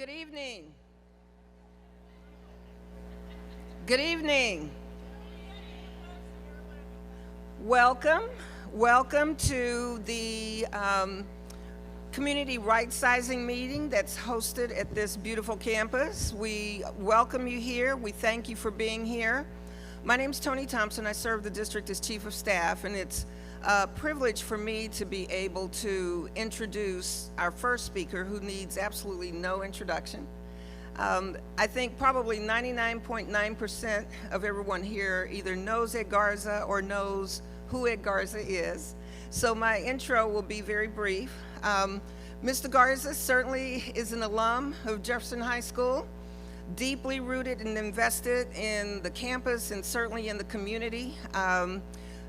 Good evening. Good evening. Welcome. Welcome to the community right-sizing meeting that's hosted at this beautiful campus. We welcome you here. We thank you for being here. My name is Tony Thompson. I serve the district as Chief of Staff, and it's a privilege for me to be able to introduce our first speaker, who needs absolutely no introduction. I think probably 99.9% of everyone here either knows Ed Garza or knows who Ed Garza is. So my intro will be very brief. Mr. Garza certainly is an alum of Jefferson High School, deeply rooted and invested in the campus and certainly in the community.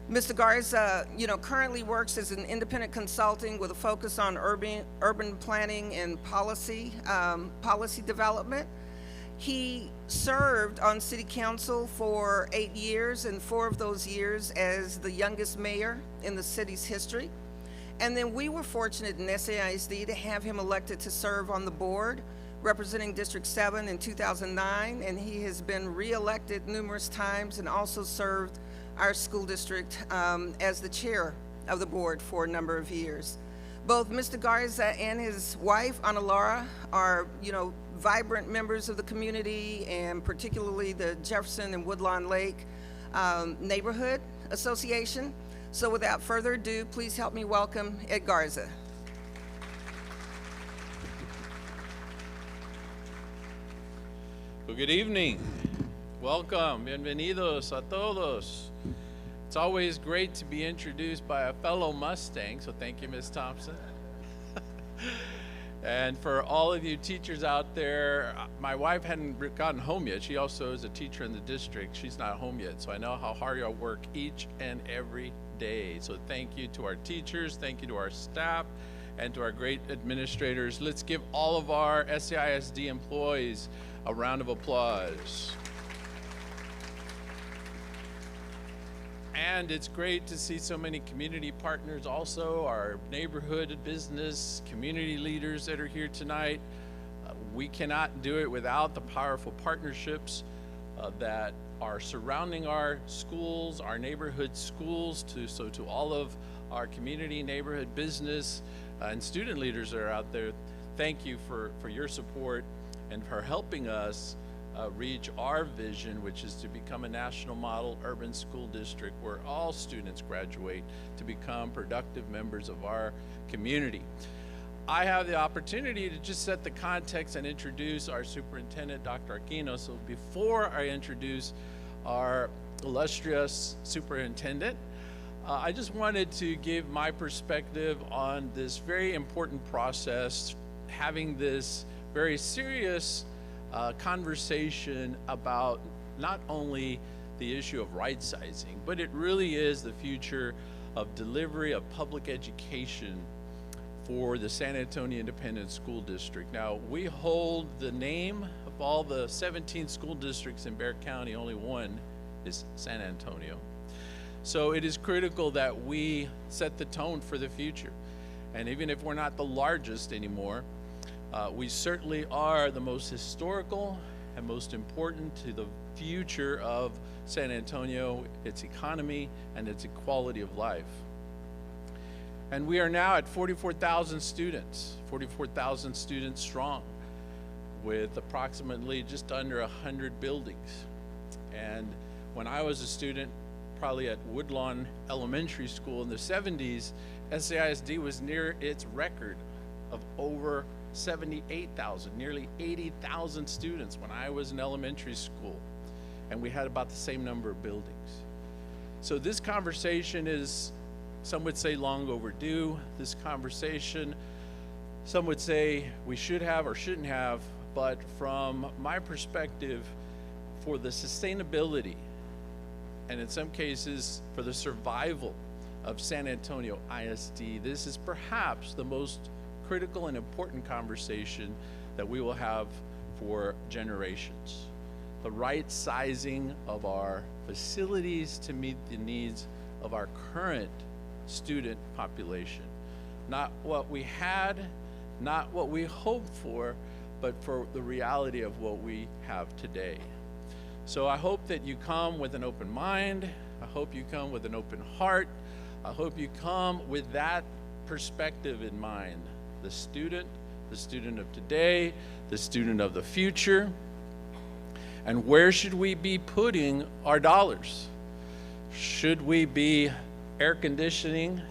Mr. Garza, currently works as an independent consulting with a focus on urban planning and policy development. He served on city council for 8 years, and 4 of those years as the youngest mayor in the city's history. And then we were fortunate in SAISD to have him elected to serve on the board, representing District 7 in 2009, and he has been re-elected numerous times and also served our school district as the chair of the board for a number of years. Both Mr. Garza and his wife, Ana Laura, are, vibrant members of the community, and particularly the Jefferson and Woodlawn Lake Neighborhood Association. So without further ado, please help me welcome Ed Garza. Well, good evening. Welcome. Bienvenidos a todos. It's always great to be introduced by a fellow Mustang, so thank you, Ms. Thompson. And for all of you teachers out there, my wife hadn't gotten home yet. She also is a teacher in the district. She's not home yet, so I know how hard y'all work each and every day. So thank you to our teachers, thank you to our staff, and to our great administrators. Let's give all of our SAISD employees a round of applause. And it's great to see so many community partners also, our neighborhood business, community leaders that are here tonight. We cannot do it without the powerful partnerships that are surrounding our schools, our neighborhood schools, so to all of our community, neighborhood business, and student leaders that are out there. Thank you for your support and for helping us reach our vision, which is to become a national model urban school district where all students graduate to become productive members of our community. I have the opportunity to just set the context and introduce our superintendent, Dr. Aquino. So before I introduce our illustrious superintendent, I just wanted to give my perspective on this very important process, having this very serious conversation about not only the issue of right-sizing, but it really is the future of delivery of public education for the San Antonio Independent School District. Now, we hold the name of all the 17 school districts in Bexar County. Only one is San Antonio. So it is critical that we set the tone for the future. And even if we're not the largest anymore, we certainly are the most historical and most important to the future of San Antonio, its economy, and its quality of life. And we are now at 44,000 students strong, with approximately just under 100 buildings. And when I was a student, probably at Woodlawn Elementary School in the 70s, SAISD was near its record of over 78,000, nearly 80,000 students when I was in elementary school, and we had about the same number of buildings. So this conversation is, some would say, long overdue. This conversation, some would say we should have or shouldn't have, but from my perspective, for the sustainability, and in some cases for the survival of San Antonio ISD, this is perhaps the most critical and important conversation that we will have for generations. The right sizing of our facilities to meet the needs of our current student population. Not what we had, not what we hoped for, but for the reality of what we have today. So I hope that you come with an open mind. I hope you come with an open heart. I hope you come with that perspective in mind. The student of today, the student of the future. And where should we be putting our dollars? Should we be air conditioning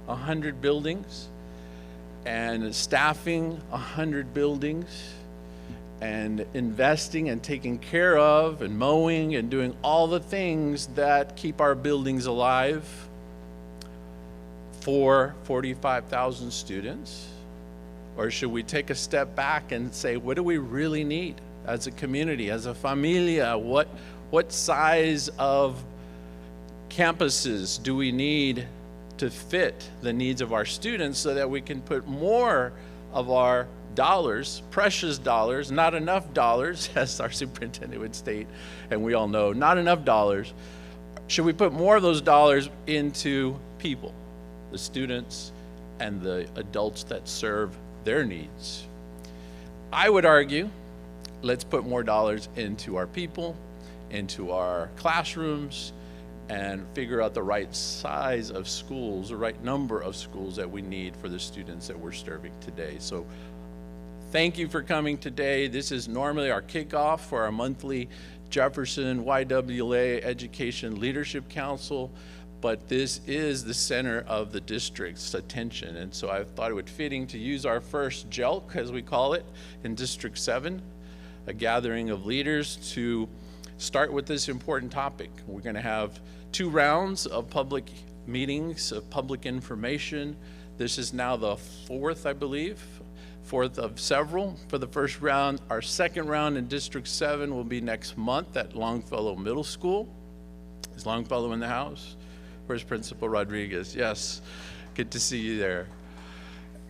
100 buildings and staffing 100 buildings and investing and taking care of and mowing and doing all the things that keep our buildings alive for 45,000 students? Or should we take a step back and say, what do we really need as a community, as a familia? What size of campuses do we need to fit the needs of our students so that we can put more of our dollars, precious dollars, not enough dollars, as our superintendent would state, and we all know, not enough dollars. Should we put more of those dollars into people, the students and the adults that serve their needs? I would argue, let's put more dollars into our people, into our classrooms, and figure out the right size of schools, the right number of schools that we need for the students that we're serving today. So thank you for coming today. This is normally our kickoff for our monthly Jefferson YWA Education Leadership Council, but this is the center of the district's attention. And so I thought it would fitting to use our first JELC, as we call it, in District 7, a gathering of leaders, to start with this important topic. We're going to have 2 rounds of public meetings, of public information. This is now the 4th, I believe, 4th of several for the first round. Our second round in District 7 will be next month at Longfellow Middle School. Is Longfellow in the house? Where's Principal Rodriguez? Yes, good to see you there.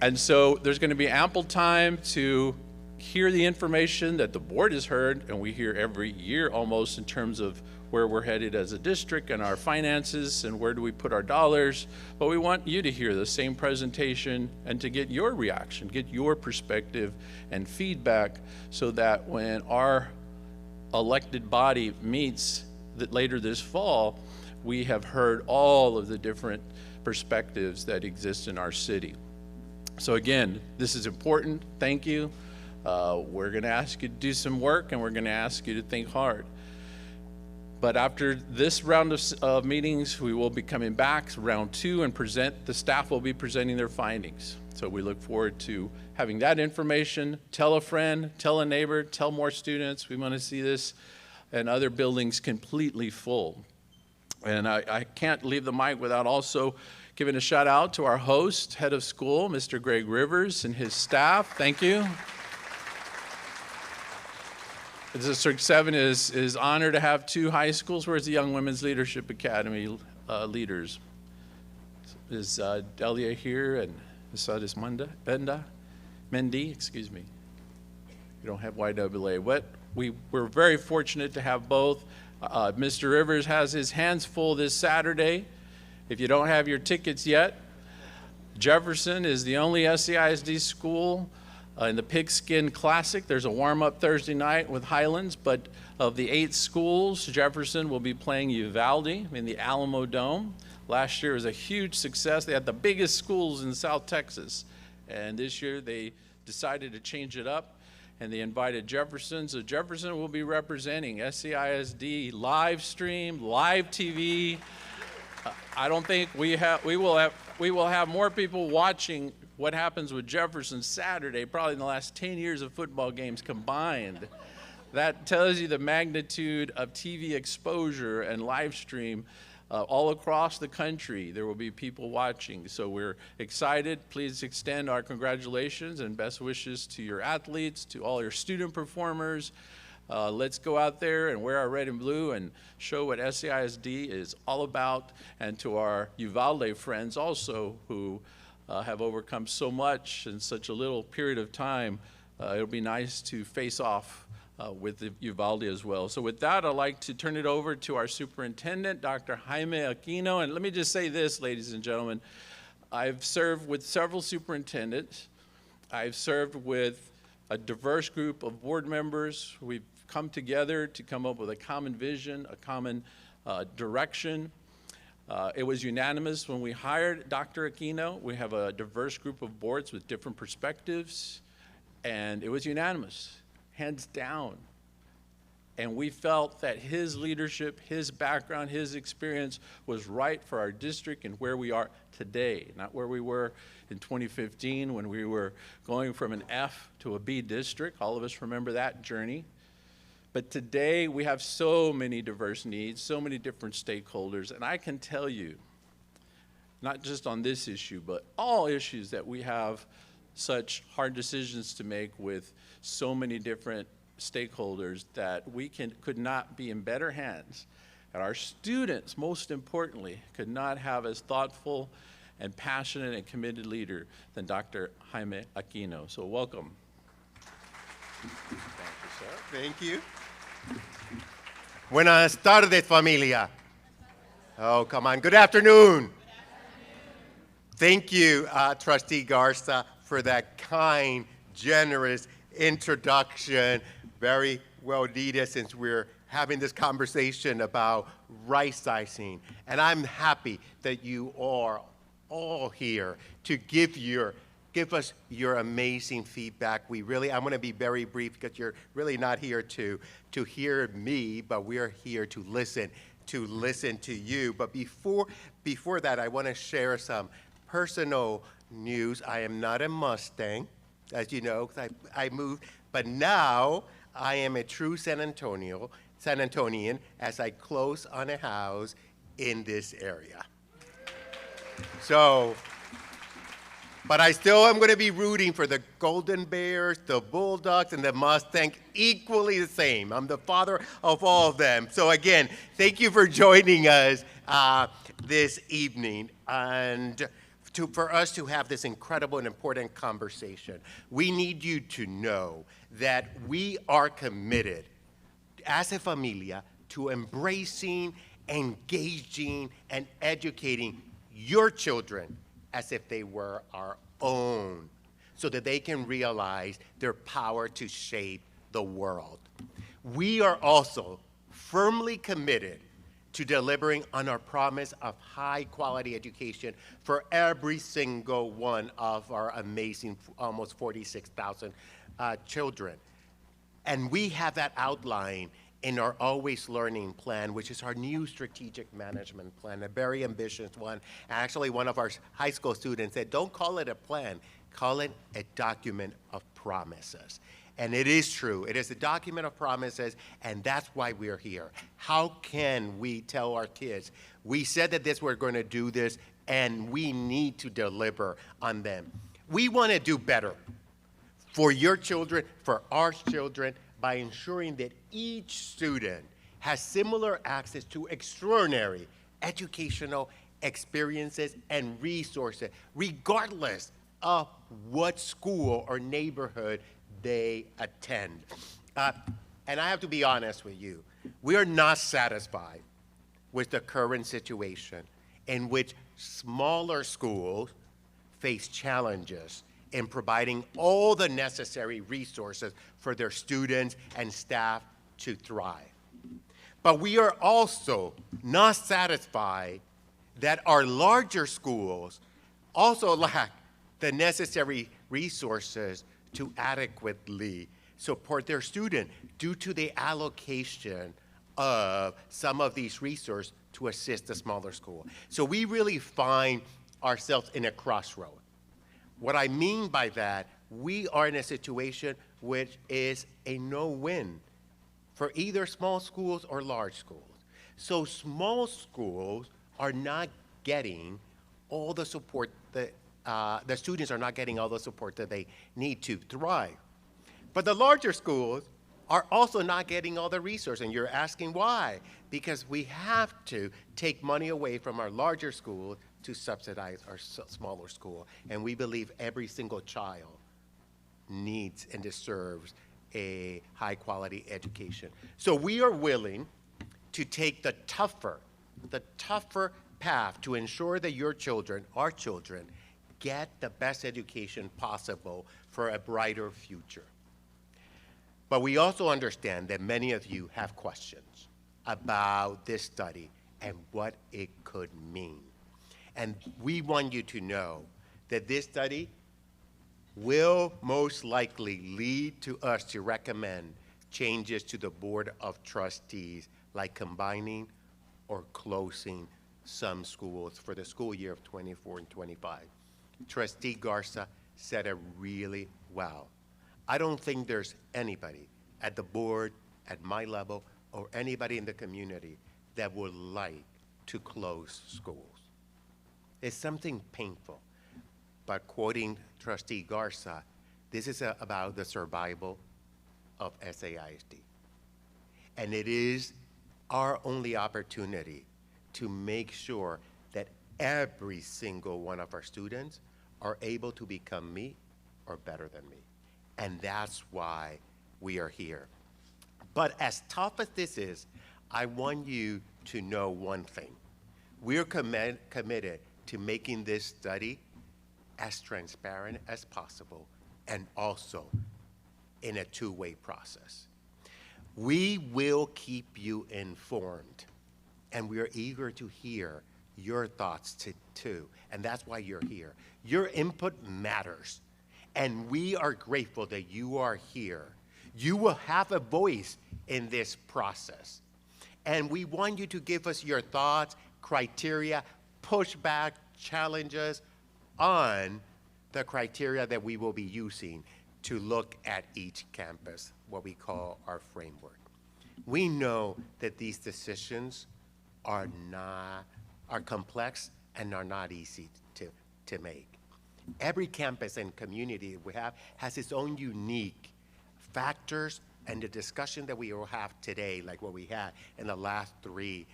And so there's going to be ample time to hear the information that the board has heard, and we hear every year almost, in terms of where we're headed as a district and our finances and where do we put our dollars. But we want you to hear the same presentation and to get your reaction, get your perspective and feedback, so that when our elected body meets later this fall, we have heard all of the different perspectives that exist in our city. So again, this is important. Thank you. We're going to ask you to do some work, and we're going to ask you to think hard. But after this round of meetings, we will be coming back, round 2, and the staff will be presenting their findings. So we look forward to having that information. Tell a friend, tell a neighbor, tell more students. We want to see this and other buildings completely full. And I can't leave the mic without also giving a shout out to our host, head of school, Mr. Greg Rivers, and his staff. Thank you. District 7 is honored to have 2 high schools. Where's the Young Women's Leadership Academy leaders? Is Delia here, and is Mendy, excuse me. We don't have YWA. We're very fortunate to have both. Mr. Rivers has his hands full this Saturday. If you don't have your tickets yet, Jefferson is the only SAISD school in the Pigskin Classic. There's a warm-up Thursday night with Highlands, but of the 8 schools, Jefferson will be playing Uvalde in the Alamo Dome. Last year was a huge success. They had the biggest schools in South Texas, and this year they decided to change it up, and they invited Jefferson. So Jefferson will be representing SAISD live stream, live TV. I don't think we will have more people watching what happens with Jefferson Saturday, probably in the last 10 years of football games combined. That tells you the magnitude of TV exposure and live stream all across the country. There will be people watching. So we're excited. Please extend our congratulations and best wishes to your athletes, to all your student performers. Let's go out there and wear our red and blue and show what SAISD is all about, and to our Uvalde friends also, who have overcome so much in such a little period of time. It'll be nice to face off with the Uvalde as well. So with that, I'd like to turn it over to our superintendent, Dr. Jaime Aquino. And let me just say this, ladies and gentlemen. I've served with several superintendents. I've served with a diverse group of board members. We've come together to come up with a common vision, a common direction. It was unanimous when we hired Dr. Aquino. We have a diverse group of boards with different perspectives, and it was unanimous, hands down. And we felt that his leadership, his background, his experience was right for our district and where we are today, not where we were in 2015 when we were going from an F to a B district. All of us remember that journey. But today we have so many diverse needs, so many different stakeholders, and I can tell you, not just on this issue, but all issues that we have such hard decisions to make with so many different stakeholders that we could not be in better hands. And our students, most importantly, could not have as thoughtful and passionate and committed leader than Dr. Jaime Aquino. So welcome. Thank you, sir. Thank you. Buenas tardes, familia. Oh, come on. Good afternoon. Thank you, Trustee Garza, for that kind, generous introduction. Very well needed since we're having this conversation about rightsizing. And I'm happy that you are all here to give us your amazing feedback. I'm going to be very brief because you're really not here to hear me, but we're here to listen to you. But before that, I want to share some personal news. I am not a Mustang, as you know, 'cause I moved, but now I am a true San Antonian as I close on a house in this area. So, but I still am going to be rooting for the Golden Bears, the Bulldogs, and the Mustang, equally the same. I'm the father of all of them. So again, thank you for joining us this evening. And for us to have this incredible and important conversation, we need you to know that we are committed as a familia to embracing, engaging, and educating your children as if they were our own, so that they can realize their power to shape the world. We are also firmly committed to delivering on our promise of high-quality education for every single one of our amazing, almost 46,000 children. And we have that outlined in our Always Learning Plan, which is our new strategic management plan, a very ambitious one. Actually, one of our high school students said, don't call it a plan, call it a document of promises. And it is true. It is a document of promises, and that's why we're here. How can we tell our kids, we said that we're going to do this, and we need to deliver on them. We want to do better for your children, for our children, by ensuring that each student has similar access to extraordinary educational experiences and resources, regardless of what school or neighborhood they attend. And I have to be honest with you, we are not satisfied with the current situation in which smaller schools face challenges in providing all the necessary resources for their students and staff to thrive. But we are also not satisfied that our larger schools also lack the necessary resources to adequately support their students due to the allocation of some of these resources to assist the smaller school. So we really find ourselves in a crossroad. What I mean by that, we are in a situation which is a no-win for either small schools or large schools. So small schools are not getting all the support that the students are not getting all the support that they need to thrive. But the larger schools are also not getting all the resources, and you're asking why? Because we have to take money away from our larger schools to subsidize our smaller school. And we believe every single child needs and deserves a high-quality education. So we are willing to take the tougher path to ensure that your children, our children, get the best education possible for a brighter future. But we also understand that many of you have questions about this study and what it could mean. And we want you to know that this study will most likely lead to us to recommend changes to the Board of Trustees, like combining or closing some schools for the school year of 24 and 25. Trustee Garza said it really well. I don't think there's anybody at the board, at my level, or anybody in the community that would like to close schools. It's something painful, but quoting Trustee Garza, this is about the survival of SAISD. And it is our only opportunity to make sure that every single one of our students are able to become me or better than me. And that's why we are here. But as tough as this is, I want you to know one thing. We're committed to making this study as transparent as possible and also in a two-way process. We will keep you informed, and we are eager to hear your thoughts too, and that's why you're here. Your input matters, and we are grateful that you are here. You will have a voice in this process, and we want you to give us your thoughts, criteria, pushback, challenges on the criteria that we will be using to look at each campus, what we call our framework. We know that these decisions are complex and are not easy to make. Every campus and community we have has its own unique factors, and the discussion that we will have today, like what we had in the last three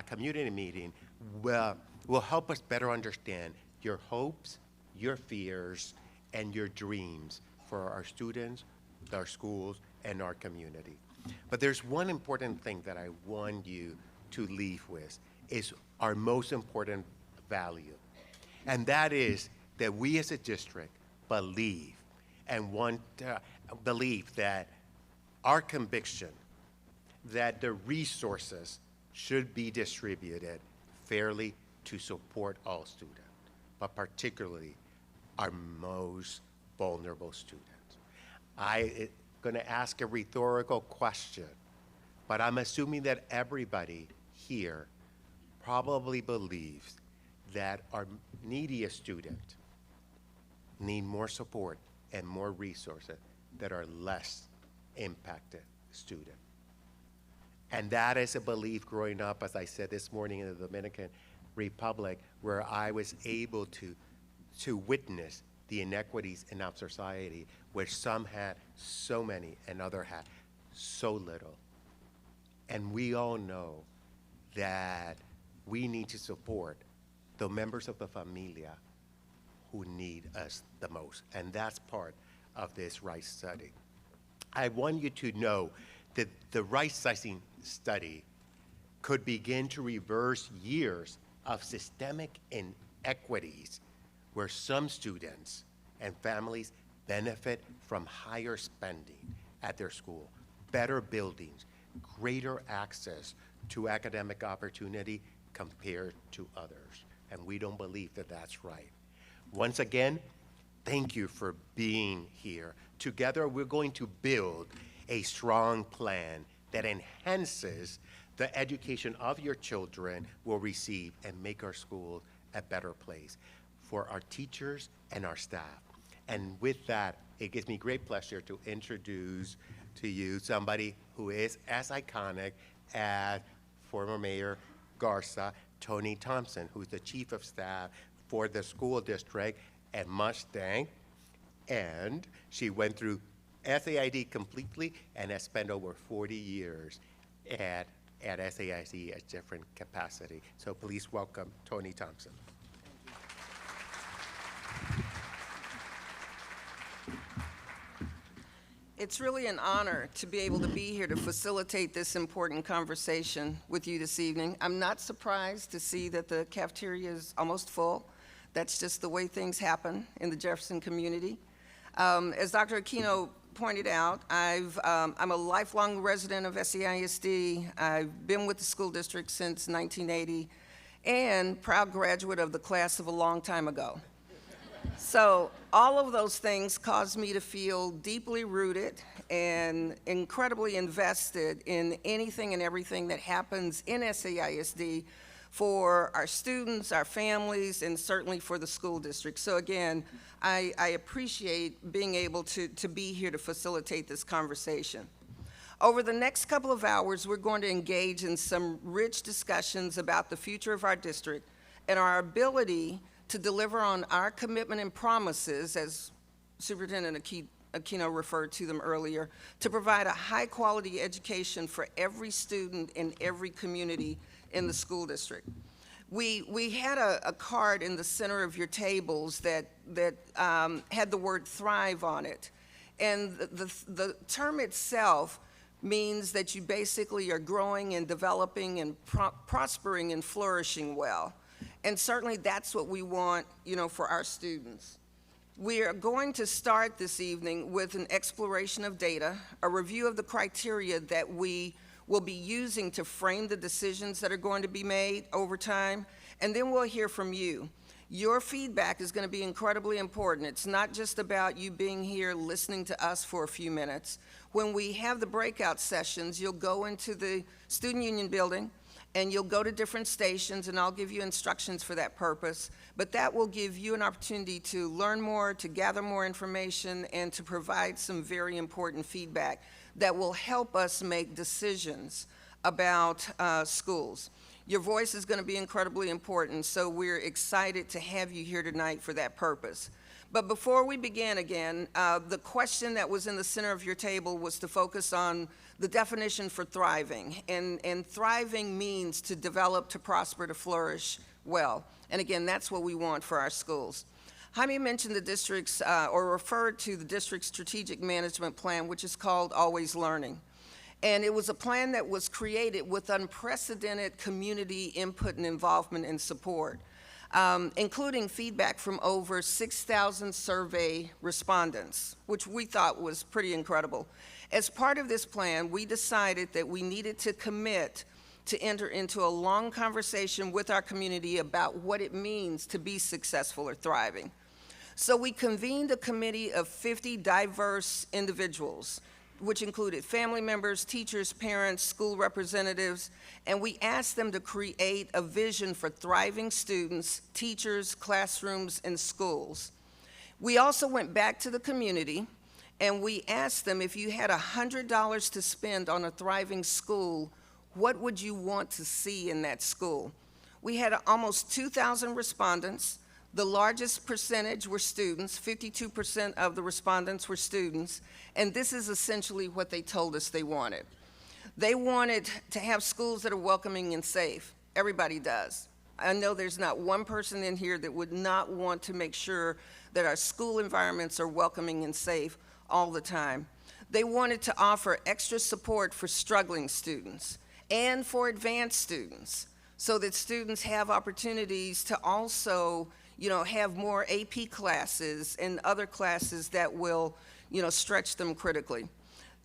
community meetings, will help us better understand your hopes, your fears, and your dreams for our students, our schools, and our community. But there's one important thing that I want you to leave with, is our most important value. And that is that we as a district believe and want to believe that our conviction that the resources should be distributed fairly to support all students, but particularly our most vulnerable students. I'm going to ask a rhetorical question, but I'm assuming that everybody here probably believes that our neediest students need more support and more resources that are less impacted students. And that is a belief growing up, as I said this morning, in the Dominican Republic, where I was able to witness the inequities in our society, where some had so many and others had so little. And we all know that we need to support the members of the familia who need us the most. And that's part of this RISE study. I want you to know that the Rightsizing study could begin to reverse years of systemic inequities where some students and families benefit from higher spending at their school, better buildings, greater access to academic opportunity compared to others. And we don't believe that that's right. Once again, thank you for being here. Together, we're going to build a strong plan that enhances the education of your children will receive and make our schools a better place for our teachers and our staff. And with that, it gives me great pleasure to introduce to you somebody who is as iconic as former Mayor Garza, Tony Thompson, who's the Chief of Staff for the school district at Mustang. And she went through SAID completely and has spent over 40 years at SAID at different capacity. So please welcome Tony Thompson. It's really an honor to be able to be here to facilitate this important conversation with you this evening. I'm not surprised to see that the cafeteria is almost full. That's just the way things happen in the Jefferson community. As Dr. Aquino pointed out, I'm a lifelong resident of SAISD. I've been with the school district since 1980 and proud graduate of the class of a long time ago. So all of those things caused me to feel deeply rooted and incredibly invested in anything and everything that happens in SAISD for our students, our families, and certainly for the school district. So again, I appreciate being able to be here to facilitate this conversation. Over the next couple of hours, we're going to engage in some rich discussions about the future of our district and our ability to deliver on our commitment and promises, as Superintendent Aquino referred to them earlier, to provide a high-quality education for every student in every community in the school district. We had a card in the center of your tables that had the word thrive on it. And the term itself means that you basically are growing and developing and prospering and flourishing well. And certainly that's what we want, for our students. We are going to start this evening with an exploration of data, a review of the criteria that we will be using to frame the decisions that are going to be made over time, and then we'll hear from you. Your feedback is going to be incredibly important. It's not just about you being here listening to us for a few minutes. When we have the breakout sessions, you'll go into the Student Union building, and you'll go to different stations, and I'll give you instructions for that purpose. But that will give you an opportunity to learn more, to gather more information, and to provide some very important feedback that will help us make decisions about schools. Your voice is going to be incredibly important, so we're excited to have you here tonight for that purpose. But before we begin again, the question that was in the center of your table was to focus on the definition for thriving. And thriving means to develop, to prosper, to flourish well. And again, that's what we want for our schools. Jaime mentioned the district's, or referred to the district's strategic management plan, which is called Always Learning. And it was a plan that was created with unprecedented community input and involvement and support, including feedback from over 6,000 survey respondents, which we thought was pretty incredible. As part of this plan, we decided that we needed to commit to enter into a long conversation with our community about what it means to be successful or thriving. So we convened a committee of 50 diverse individuals, which included family members, teachers, parents, school representatives, and we asked them to create a vision for thriving students, teachers, classrooms, and schools. We also went back to the community and we asked them, if you had $100 to spend on a thriving school, what would you want to see in that school? We had almost 2,000 respondents. The largest percentage were students. 52% of the respondents were students, and this is essentially what they told us they wanted. They wanted to have schools that are welcoming and safe. Everybody does. I know there's not one person in here that would not want to make sure that our school environments are welcoming and safe all the time. They wanted to offer extra support for struggling students and for advanced students so that students have opportunities to also have more AP classes and other classes that will, stretch them critically.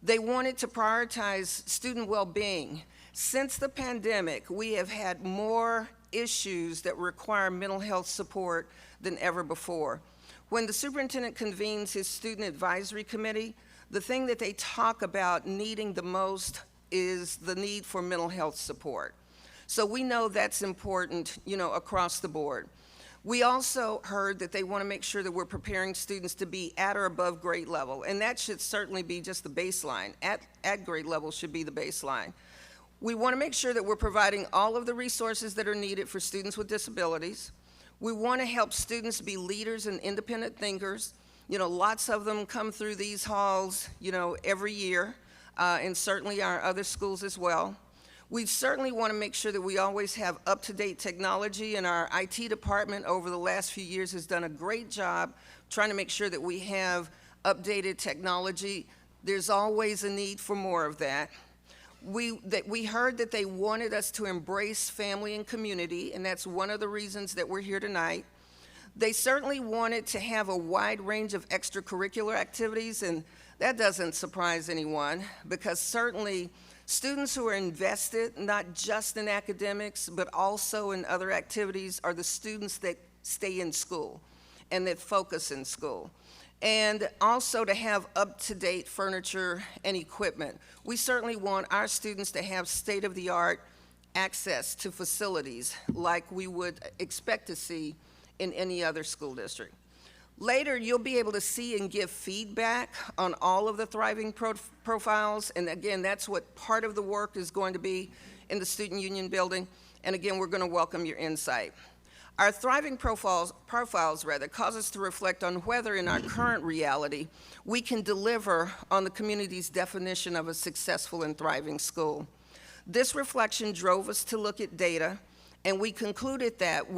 They wanted to prioritize student well-being. Since the pandemic, we have had more issues that require mental health support than ever before. When the superintendent convenes his student advisory committee, the thing that they talk about needing the most is the need for mental health support. So we know that's important, across the board. We also heard that they want to make sure that we're preparing students to be at or above grade level, and that should certainly be just the baseline. At grade level should be the baseline. We want to make sure that we're providing all of the resources that are needed for students with disabilities. We want to help students be leaders and independent thinkers. Lots of them come through these halls, every year, and certainly our other schools as well. We certainly want to make sure that we always have up-to-date technology, and our IT department over the last few years has done a great job trying to make sure that we have updated technology. There's always a need for more of that. We heard that they wanted us to embrace family and community, and that's one of the reasons that we're here tonight. They certainly wanted to have a wide range of extracurricular activities, and That doesn't surprise anyone because certainly students who are invested not just in academics but also in other activities are the students that stay in school and that focus in school. And also to have up-to-date furniture and equipment. We certainly want our students to have state-of-the-art access to facilities like we would expect to see in any other school district. Later, you'll be able to see and give feedback on all of the thriving profiles, and again, that's what part of the work is going to be in the Student Union building, and again, we're going to welcome your insight. Our thriving profiles cause us to reflect on whether in our current reality we can deliver on the community's definition of a successful and thriving school. This reflection drove us to look at data, and we concluded that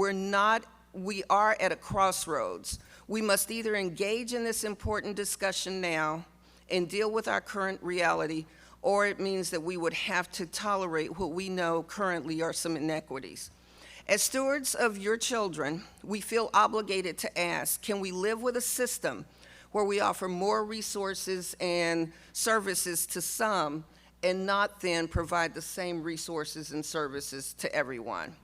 we are at a crossroads. We must either engage in this important discussion now and deal with our current reality, or it means that we would have to tolerate what we know currently are some inequities. As stewards of your children, we feel obligated to ask, can we live with a system where we offer more resources and services to some and not then provide the same resources and services to everyone?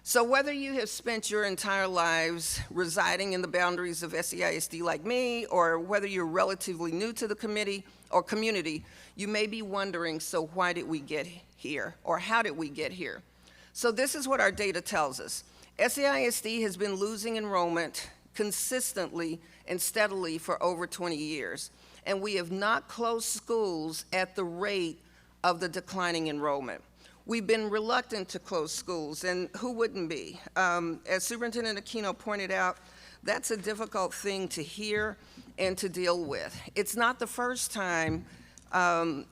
So whether you have spent your entire lives residing in the boundaries of SAISD like me, or whether you're relatively new to the committee or community, you may be wondering, so why did we get here? Or how did we get here? So this is what our data tells us. SAISD has been losing enrollment consistently and steadily for over 20 years, and we have not closed schools at the rate of the declining enrollment. We've been reluctant to close schools, and who wouldn't be? As Superintendent Aquino pointed out, that's a difficult thing to hear and to deal with. It's not the first time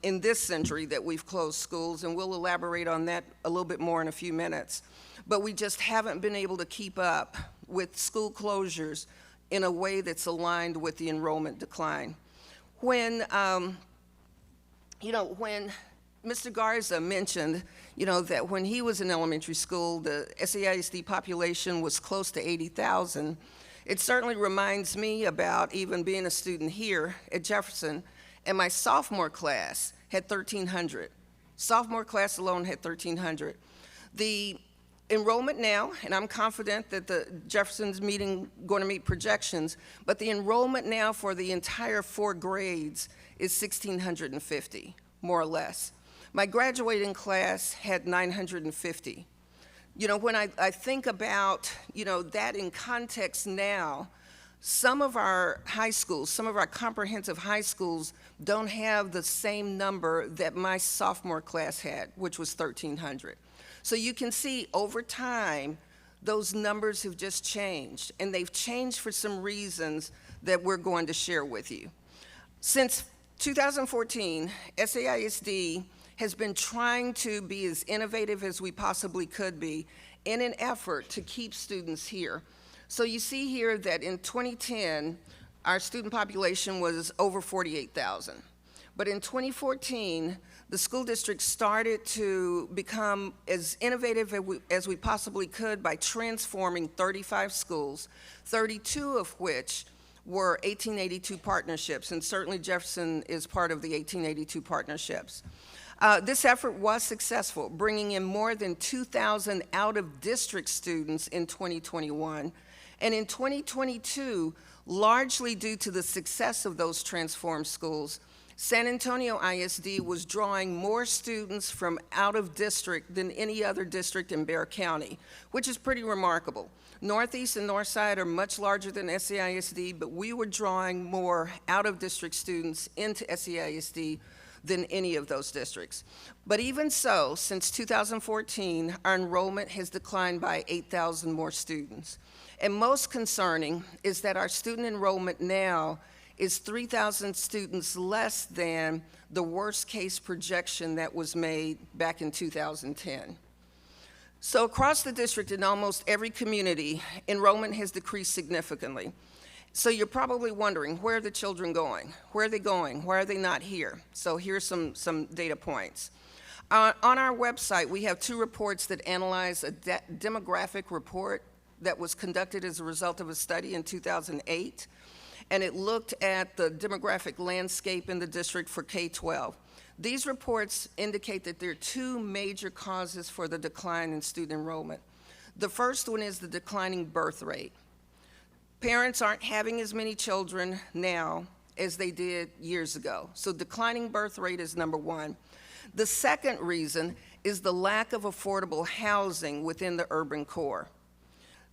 in this century that we've closed schools, and we'll elaborate on that a little bit more in a few minutes. But we just haven't been able to keep up with school closures in a way that's aligned with the enrollment decline. When Mr. Garza mentioned, that when he was in elementary school, the SAISD population was close to 80,000. It certainly reminds me about even being a student here at Jefferson, and my sophomore class had 1,300. Sophomore class alone had 1,300. The enrollment now, and I'm confident that the Jefferson's going to meet projections, but the enrollment now for the entire 4 grades is 1,650, more or less. My graduating class had 950. When I think about, that in context now, some of our high schools, some of our comprehensive high schools don't have the same number that my sophomore class had, which was 1,300. So you can see over time, those numbers have just changed, and they've changed for some reasons that we're going to share with you. Since 2014, SAISD has been trying to be as innovative as we possibly could be in an effort to keep students here. So you see here that in 2010, our student population was over 48,000. But in 2014, the school district started to become as innovative as we possibly could by transforming 35 schools, 32 of which were 1882 partnerships, and certainly Jefferson is part of the 1882 partnerships. This effort was successful, bringing in more than 2,000 out-of-district students in 2021. And in 2022, largely due to the success of those transformed schools, San Antonio ISD was drawing more students from out-of-district than any other district in Bexar County, which is pretty remarkable. Northeast and Northside are much larger than SAISD, but we were drawing more out-of-district students into SAISD than any of those districts. But even so, since 2014, our enrollment has declined by 8,000 more students. And most concerning is that our student enrollment now is 3,000 students less than the worst case projection that was made back in 2010. So across the district in almost every community, enrollment has decreased significantly. So you're probably wondering, where are the children going? Where are they going? Why are they not here? So here's some data points. On our website, we have 2 reports that analyze a demographic report that was conducted as a result of a study in 2008. and it looked at the demographic landscape in the district for K-12. These reports indicate that there are two major causes for the decline in student enrollment. The first one is the declining birth rate. Parents aren't having as many children now as they did years ago. So declining birth rate is number one. The second reason is the lack of affordable housing within the urban core.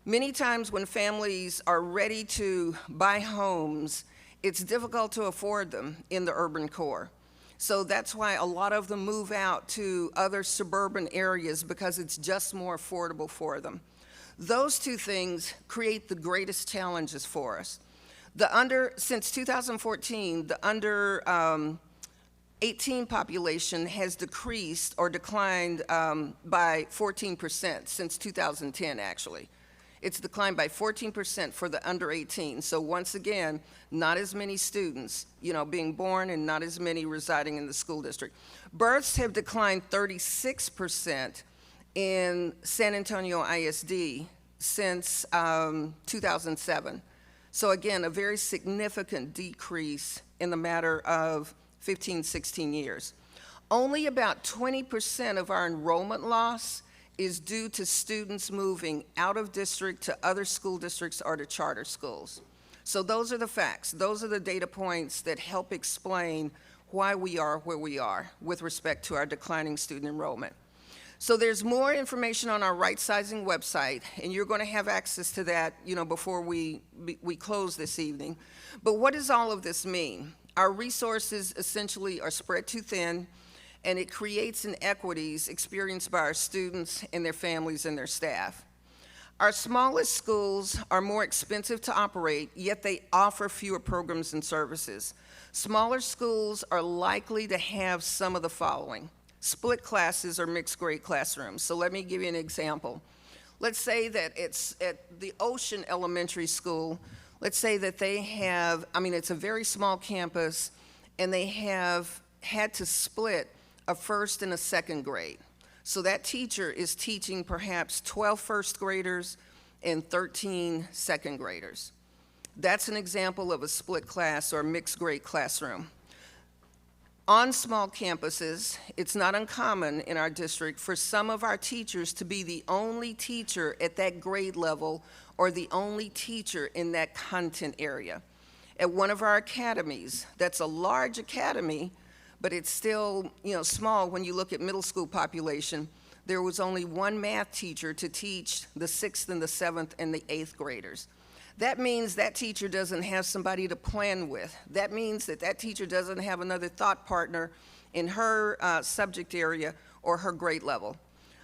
Many times when families are ready to buy homes, it's difficult to afford them in the urban core. So that's why a lot of them move out to other suburban areas because it's just more affordable for them. Those two things create the greatest challenges for us. Since 2014, the under 18 population has decreased or declined by 14% since 2010, actually. It's declined by 14% for the under 18. So once again, not as many students, being born and not as many residing in the school district. Births have declined 36% in San Antonio ISD since 2007. So again, a very significant decrease in the matter of 15, 16 years. Only about 20% of our enrollment loss is due to students moving out of district to other school districts or to charter schools. So those are the facts. Those are the data points that help explain why we are where we are with respect to our declining student enrollment. So there's more information on our Rightsizing website, and you're going to have access to that, before we close this evening. But what does all of this mean? Our resources essentially are spread too thin, and it creates inequities experienced by our students and their families and their staff. Our smallest schools are more expensive to operate, yet they offer fewer programs and services. Smaller schools are likely to have some of the following: split classes or mixed grade classrooms. So let me give you an example. Let's say that it's at the Ocean Elementary School. Let's say that they have, it's a very small campus, and they have had to split a first and a second grade. So that teacher is teaching perhaps 12 first graders and 13 second graders. That's an example of a split class or mixed grade classroom. On small campuses, it's not uncommon in our district for some of our teachers to be the only teacher at that grade level or the only teacher in that content area. At one of our academies, that's a large academy, but it's still, small when you look at middle school population. There was only one math teacher to teach the 6th and the 7th and the 8th graders. That means that teacher doesn't have somebody to plan with. That means that teacher doesn't have another thought partner in her subject area or her grade level.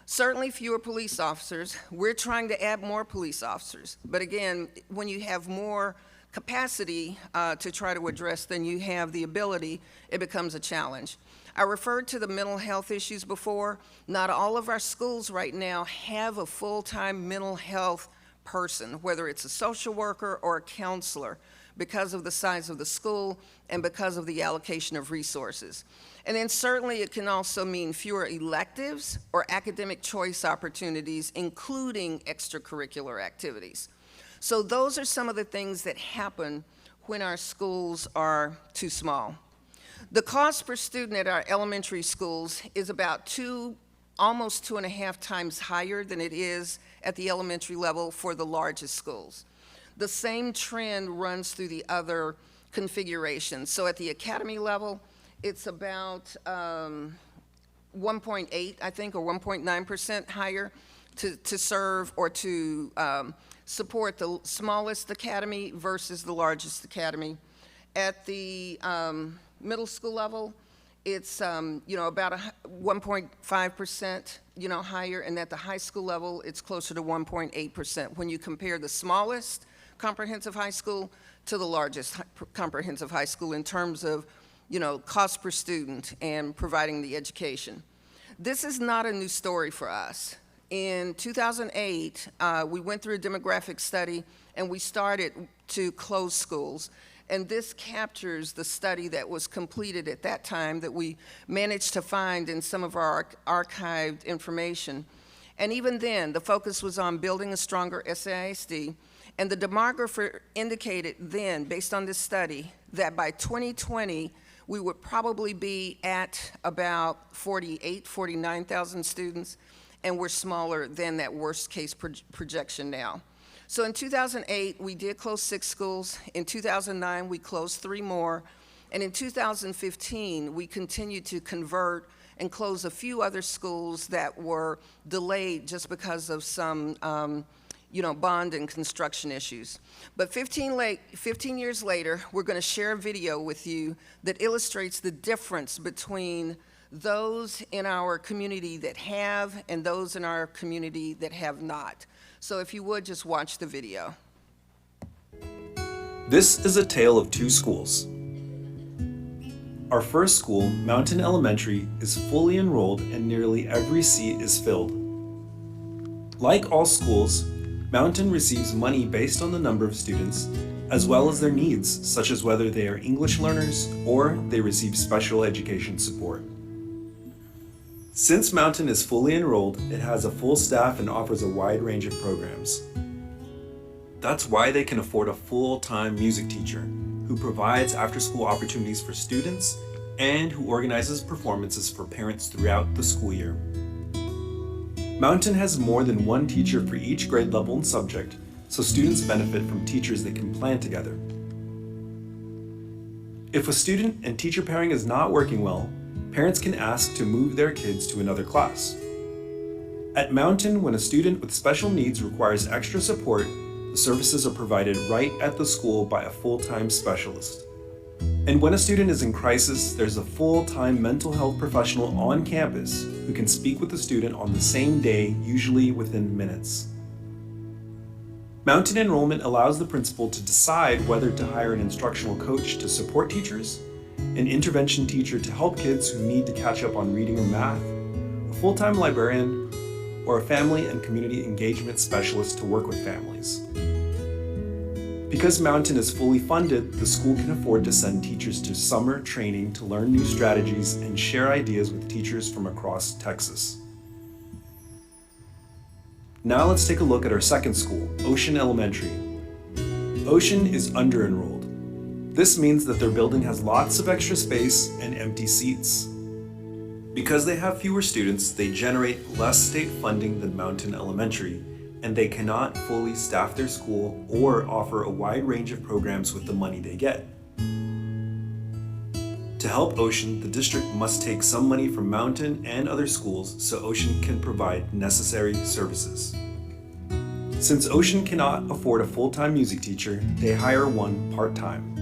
Certainly fewer police officers. We're trying to add more police officers. But again, when you have more capacity to try to address than you have the ability, it becomes a challenge. I referred to the mental health issues before. Not all of our schools right now have a full-time mental health person, whether it's a social worker or a counselor, because of the size of the school and because of the allocation of resources. And then certainly it can also mean fewer electives or academic choice opportunities, including extracurricular activities. So those are some of the things that happen when our schools are too small. The cost per student at our elementary schools is about almost 2.5 times higher than it is at the elementary level for the largest schools. The same trend runs through the other configurations. So at the academy level, it's about 1.8, I think, or 1.9% higher to serve or to support the smallest academy versus the largest academy. At the middle school level, it's about 1.5% higher, and at the high school level, it's closer to 1.8% when you compare the smallest comprehensive high school to the largest comprehensive high school in terms of cost per student and providing the education. This is not a new story for us. In 2008, we went through a demographic study and we started to close schools. And this captures the study that was completed at that time that we managed to find in some of our archived information. And even then, the focus was on building a stronger SAISD, and the demographer indicated then, based on this study, that by 2020, we would probably be at about 49,000 students, and we're smaller than that worst-case projection now. So in 2008, we did close 6 schools. In 2009, we closed 3 more. And in 2015, we continued to convert and close a few other schools that were delayed just because of some bond and construction issues. But 15 years later, we're going to share a video with you that illustrates the difference between those in our community that have and those in our community that have not. So if you would, just watch the video. This is a tale of 2 schools. Our first school, Mountain Elementary, is fully enrolled and nearly every seat is filled. Like all schools, Mountain receives money based on the number of students, as well as their needs, such as whether they are English learners or they receive special education support. Since Mountain is fully enrolled, it has a full staff and offers a wide range of programs. That's why they can afford a full-time music teacher who provides after-school opportunities for students and who organizes performances for parents throughout the school year. Mountain has more than 1 teacher for each grade level and subject, so students benefit from teachers that can plan together. If a student and teacher pairing is not working well, parents can ask to move their kids to another class. At Mountain, when a student with special needs requires extra support, the services are provided right at the school by a full-time specialist. And when a student is in crisis, there's a full-time mental health professional on campus who can speak with the student on the same day, usually within minutes. Mountain enrollment allows the principal to decide whether to hire an instructional coach to support teachers, an intervention teacher to help kids who need to catch up on reading or math, a full-time librarian, or a family and community engagement specialist to work with families. Because Mountain is fully funded, the school can afford to send teachers to summer training to learn new strategies and share ideas with teachers from across Texas. Now let's take a look at our second school, Ocean Elementary. Ocean is under-enrolled. This means that their building has lots of extra space and empty seats. Because they have fewer students, they generate less state funding than Mountain Elementary, and they cannot fully staff their school or offer a wide range of programs with the money they get. To help Ocean, the district must take some money from Mountain and other schools so Ocean can provide necessary services. Since Ocean cannot afford a full-time music teacher, they hire one part-time.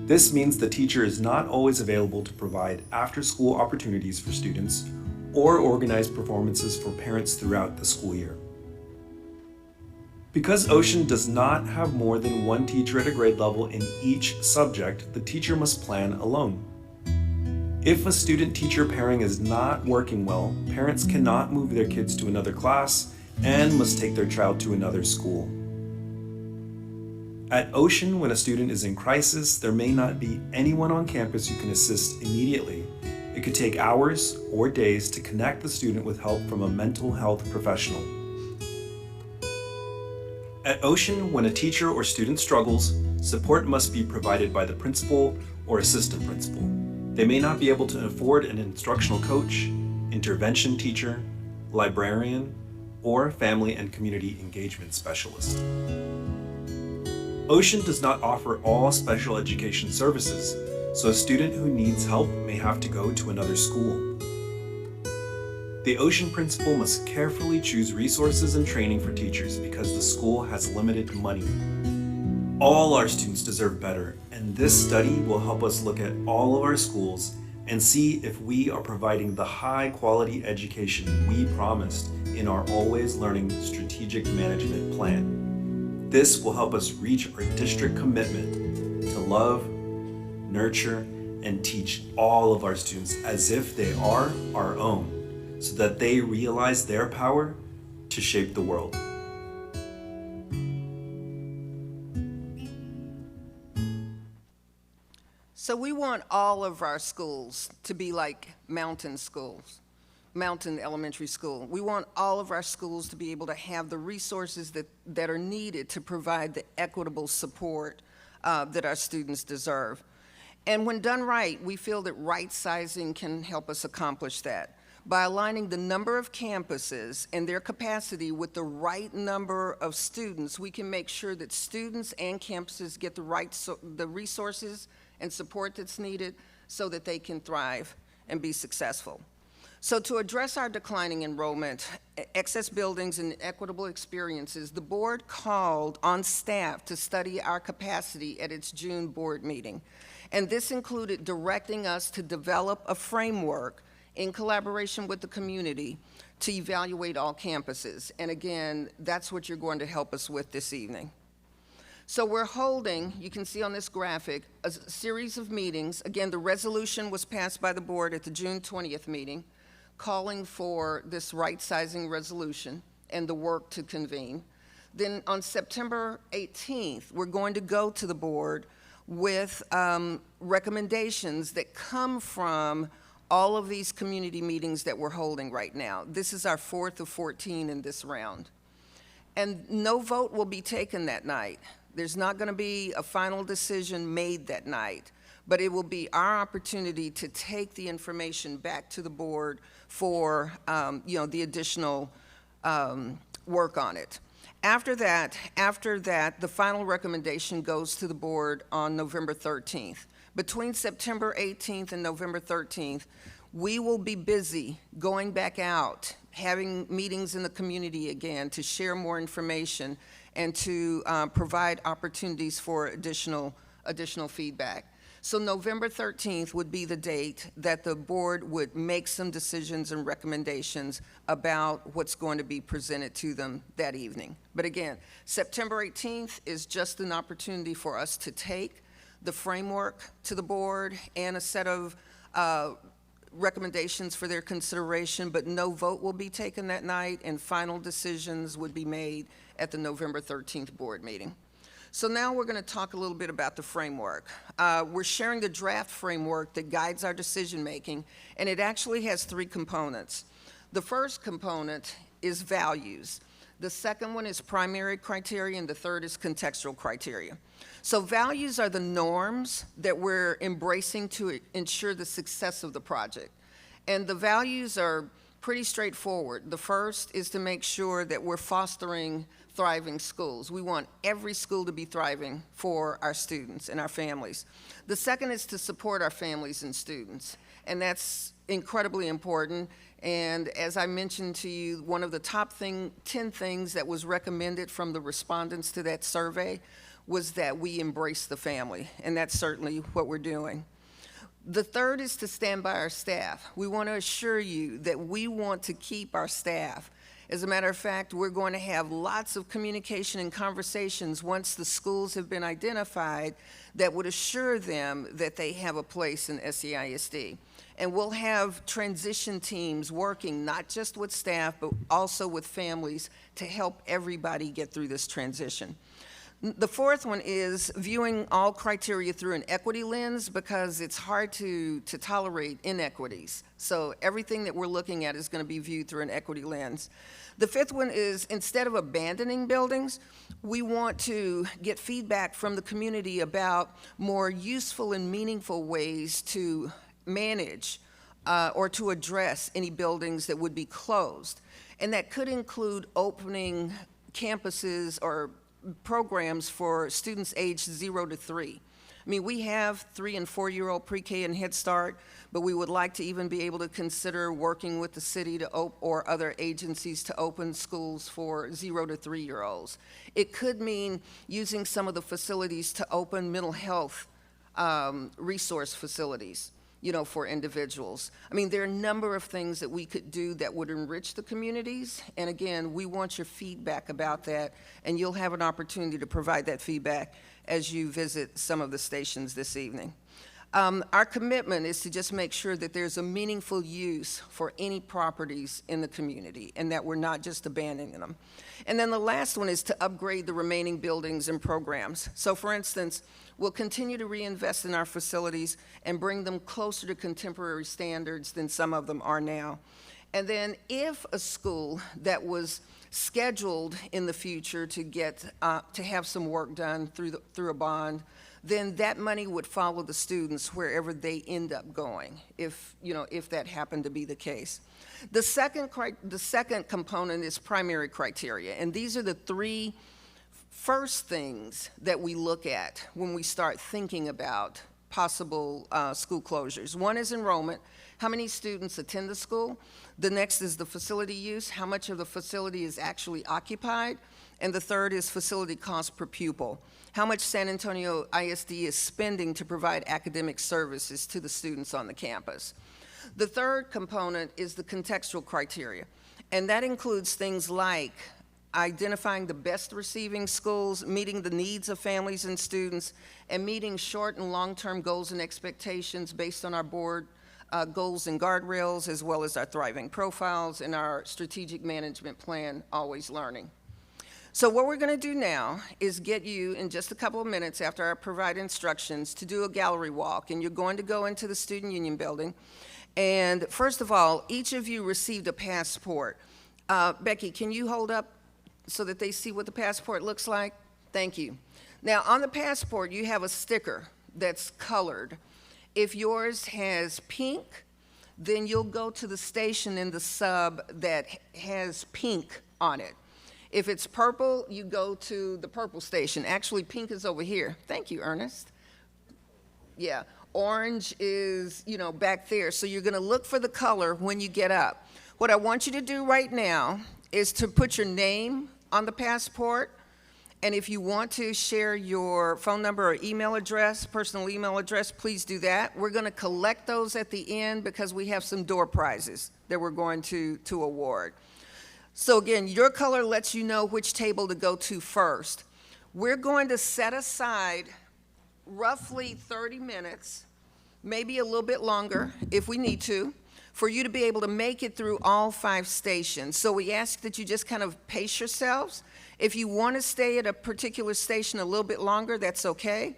This means the teacher is not always available to provide after-school opportunities for students or organize performances for parents throughout the school year. Because Ocean does not have more than 1 teacher at a grade level in each subject, the teacher must plan alone. If a student-teacher pairing is not working well, parents cannot move their kids to another class and must take their child to another school. At Ocean, when a student is in crisis, there may not be anyone on campus who can assist immediately. It could take hours or days to connect the student with help from a mental health professional. At Ocean, when a teacher or student struggles, support must be provided by the principal or assistant principal. They may not be able to afford an instructional coach, intervention teacher, librarian, or family and community engagement specialist. Ocean does not offer all special education services, so a student who needs help may have to go to another school. The Ocean principal must carefully choose resources and training for teachers because the school has limited money. All our students deserve better, and this study will help us look at all of our schools and see if we are providing the high-quality education we promised in our Always Learning Strategic Management Plan. This will help us reach our district commitment to love, nurture, and teach all of our students as if they are our own, so that they realize their power to shape the world. So we want all of our schools to be like Mountain schools. Mountain Elementary School. We want all of our schools to be able to have the resources that are needed to provide the equitable support that our students deserve. And when done right, we feel that right-sizing can help us accomplish that. By aligning the number of campuses and their capacity with the right number of students, we can make sure that students and campuses get the resources and support that's needed so that they can thrive and be successful. So to address our declining enrollment, excess buildings, and equitable experiences, the board called on staff to study our capacity at its June board meeting. And this included directing us to develop a framework in collaboration with the community to evaluate all campuses. And again, that's what you're going to help us with this evening. So we're holding, you can see on this graphic, a series of meetings. Again, the resolution was passed by the board at the June 20th meeting, calling for this right-sizing resolution and the work to convene. Then on September 18th, we're going to go to the board with recommendations that come from all of these community meetings that we're holding right now. This is our 4th of 14 in this round. And no vote will be taken that night. There's not going to be a final decision made that night, but it will be our opportunity to take the information back to the board for the additional work on it. After that, the final recommendation goes to the board on November 13th. Between September 18th and November 13th, we will be busy going back out, having meetings in the community again to share more information and to provide opportunities for additional feedback. So November 13th would be the date that the board would make some decisions and recommendations about what's going to be presented to them that evening. But again, September 18th is just an opportunity for us to take the framework to the board and a set of recommendations for their consideration, but no vote will be taken that night, and final decisions would be made at the November 13th board meeting. So now we're going to talk a little bit about the framework. We're sharing the draft framework that guides our decision-making, and it actually has 3 components. The first component is values. The second one is primary criteria, and the third is contextual criteria. So values are the norms that we're embracing to ensure the success of the project. And the values are pretty straightforward. The first is to make sure that we're fostering thriving schools. We want every school to be thriving for our students and our families. The second is to support our families and students, and that's incredibly important. And as I mentioned to you, one of the top 10 things that was recommended from the respondents to that survey was that we embrace the family, and that's certainly what we're doing. The third is to stand by our staff. We want to assure you that we want to keep our staff. As a matter of fact, we're going to have lots of communication and conversations once the schools have been identified that would assure them that they have a place in SAISD. And we'll have transition teams working not just with staff, but also with families to help everybody get through this transition. The fourth one is viewing all criteria through an equity lens, because it's hard to tolerate inequities. So everything that we're looking at is going to be viewed through an equity lens. The fifth one is, instead of abandoning buildings, we want to get feedback from the community about more useful and meaningful ways to manage or to address any buildings that would be closed. And that could include opening campuses or programs for students aged 0 to 3. I mean, we have 3- and 4-year-old pre-K and Head Start, but we would like to even be able to consider working with the city to or other agencies to open schools for 0 to 3-year-olds. It could mean using some of the facilities to open mental health resource facilities, for individuals. I mean, there are a number of things that we could do that would enrich the communities. And again, we want your feedback about that, and you'll have an opportunity to provide that feedback as you visit some of the stations this evening. Our commitment is to just make sure that there's a meaningful use for any properties in the community, and that we're not just abandoning them. And then the last one is to upgrade the remaining buildings and programs. So for instance, we'll continue to reinvest in our facilities and bring them closer to contemporary standards than some of them are now. And then if a school that was scheduled in the future to get, to have some work done through a bond, then that money would follow the students wherever they end up going, if, if that happened to be the case. The second component is primary criteria, and these are the three first things that we look at when we start thinking about possible school closures. One is enrollment, how many students attend the school. The next is the facility use, how much of the facility is actually occupied. And the third is facility cost per pupil, how much San Antonio ISD is spending to provide academic services to the students on the campus. The third component is the contextual criteria, and that includes things like identifying the best receiving schools, meeting the needs of families and students, and meeting short and long-term goals and expectations based on our board goals and guardrails, as well as our thriving profiles and our strategic management plan, Always Learning. So what we're gonna do now is get you, in just a couple of minutes after I provide instructions, to do a gallery walk, and you're going to go into the Student Union building. And first of all, each of you received a passport. Becky, can you hold up so that they see what the passport looks like? Thank you. Now, on the passport, you have a sticker that's colored. If yours has pink, then you'll go to the station in the sub that has pink on it. If it's purple, you go to the purple station. Actually, pink is over here. Thank you, Ernest. Yeah, orange is, back there. So you're gonna look for the color when you get up. What I want you to do right now is to put your name on the passport, and if you want to share your phone number or email address, personal email address, please do that. We're gonna collect those at the end because we have some door prizes that we're going to award. So again, your color lets you know which table to go to first. We're going to set aside roughly 30 minutes, maybe a little bit longer if we need to, for you to be able to make it through all 5 stations. So we ask that you just kind of pace yourselves. If you want to stay at a particular station a little bit longer, that's okay.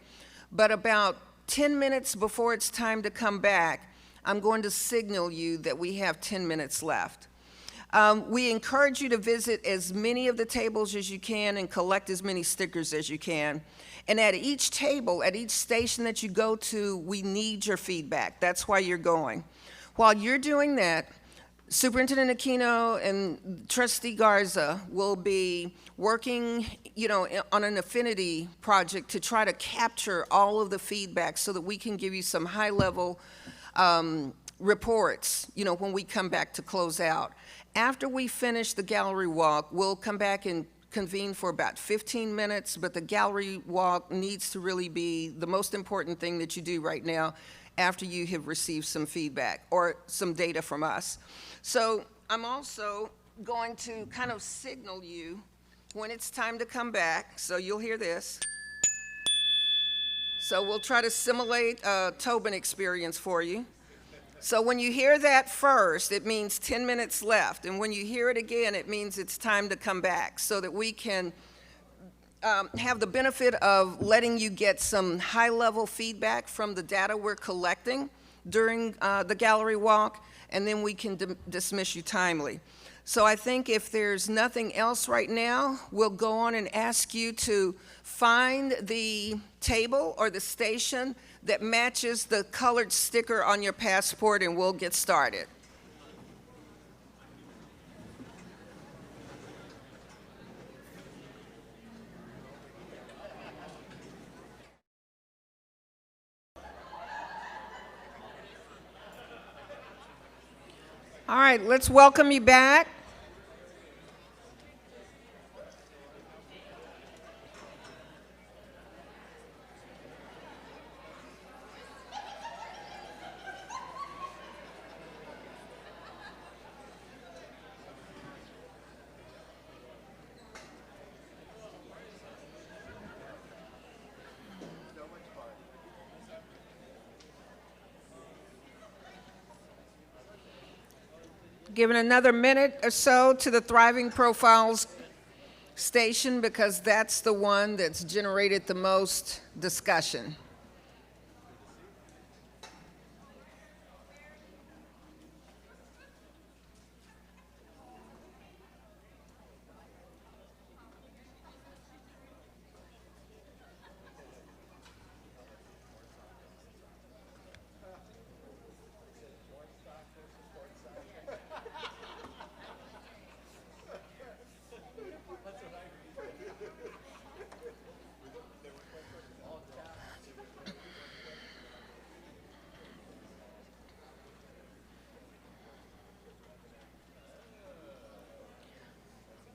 But about 10 minutes before it's time to come back, I'm going to signal you that we have 10 minutes left. We encourage you to visit as many of the tables as you can and collect as many stickers as you can. And at each table, at each station that you go to, we need your feedback. That's why you're going. While you're doing that, Superintendent Aquino and Trustee Garza will be working, on an affinity project to try to capture all of the feedback so that we can give you some high-level reports, when we come back to close out. After we finish the gallery walk, we'll come back and convene for about 15 minutes, but the gallery walk needs to really be the most important thing that you do right now after you have received some feedback or some data from us. So I'm also going to kind of signal you when it's time to come back, so you'll hear this. So we'll try to simulate a Tobin experience for you. So when you hear that first, it means 10 minutes left, and when you hear it again, it means it's time to come back so that we can have the benefit of letting you get some high-level feedback from the data we're collecting during the gallery walk, and then we can dismiss you timely. So I think if there's nothing else right now, we'll go on and ask you to find the table or the station that matches the colored sticker on your passport, and we'll get started. All right, let's welcome you back. Giving another minute or so to the Thriving Profiles station because that's the one that's generated the most discussion.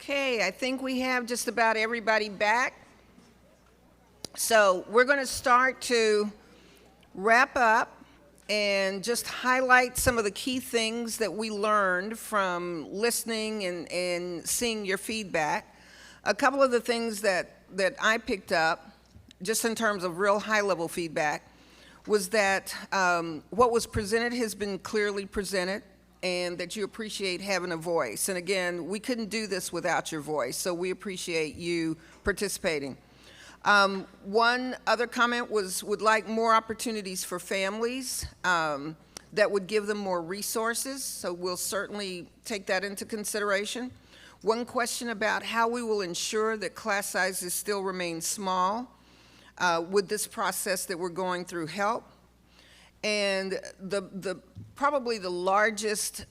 Okay, I think we have just about everybody back. So we're going to start to wrap up and just highlight some of the key things that we learned from listening and seeing your feedback. A couple of the things that I picked up, just in terms of real high-level feedback, was that what was presented has been clearly presented, and that you appreciate having a voice. And again, we couldn't do this without your voice, so we appreciate you participating. One other comment was, would like more opportunities for families that would give them more resources, so we'll certainly take that into consideration. One question about how we will ensure that class sizes still remain small. Would this process that we're going through help? And probably the largest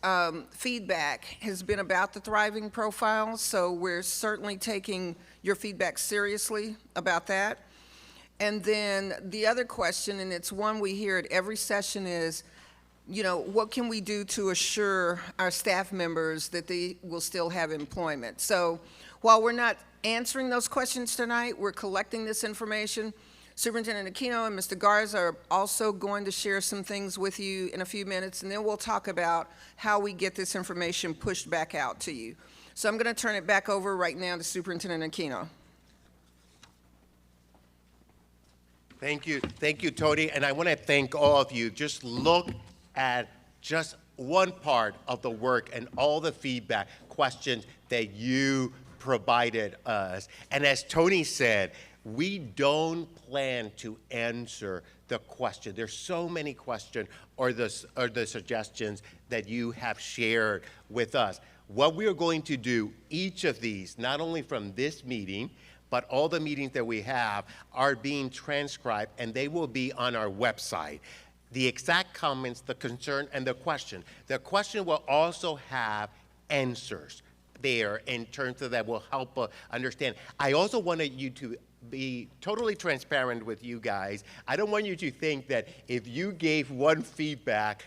feedback has been about the thriving profile, so we're certainly taking your feedback seriously about that. And then the other question, and it's one we hear at every session, is, you know, what can we do to assure our staff members that they will still have employment? So while we're not answering those questions tonight, we're collecting this information. Superintendent Aquino and Mr. Garza are also going to share some things with you in a few minutes, and then we'll talk about how we get this information pushed back out to you. So I'm going to turn it back over right now to Superintendent Aquino. Thank you, Tony, and I want to thank all of you. Just look at just one part of the work and all the feedback, questions that you provided us. And as Tony said, we don't plan to answer the question. There's so many questions or the suggestions that you have shared with us. What we are going to do, each of these, not only from this meeting, but all the meetings that we have are being transcribed, and they will be on our website. The exact comments, the concern, and the question. The question will also have answers there in terms of that will help understand. I also wanted you to be totally transparent with you guys. I don't want you to think that if you gave one feedback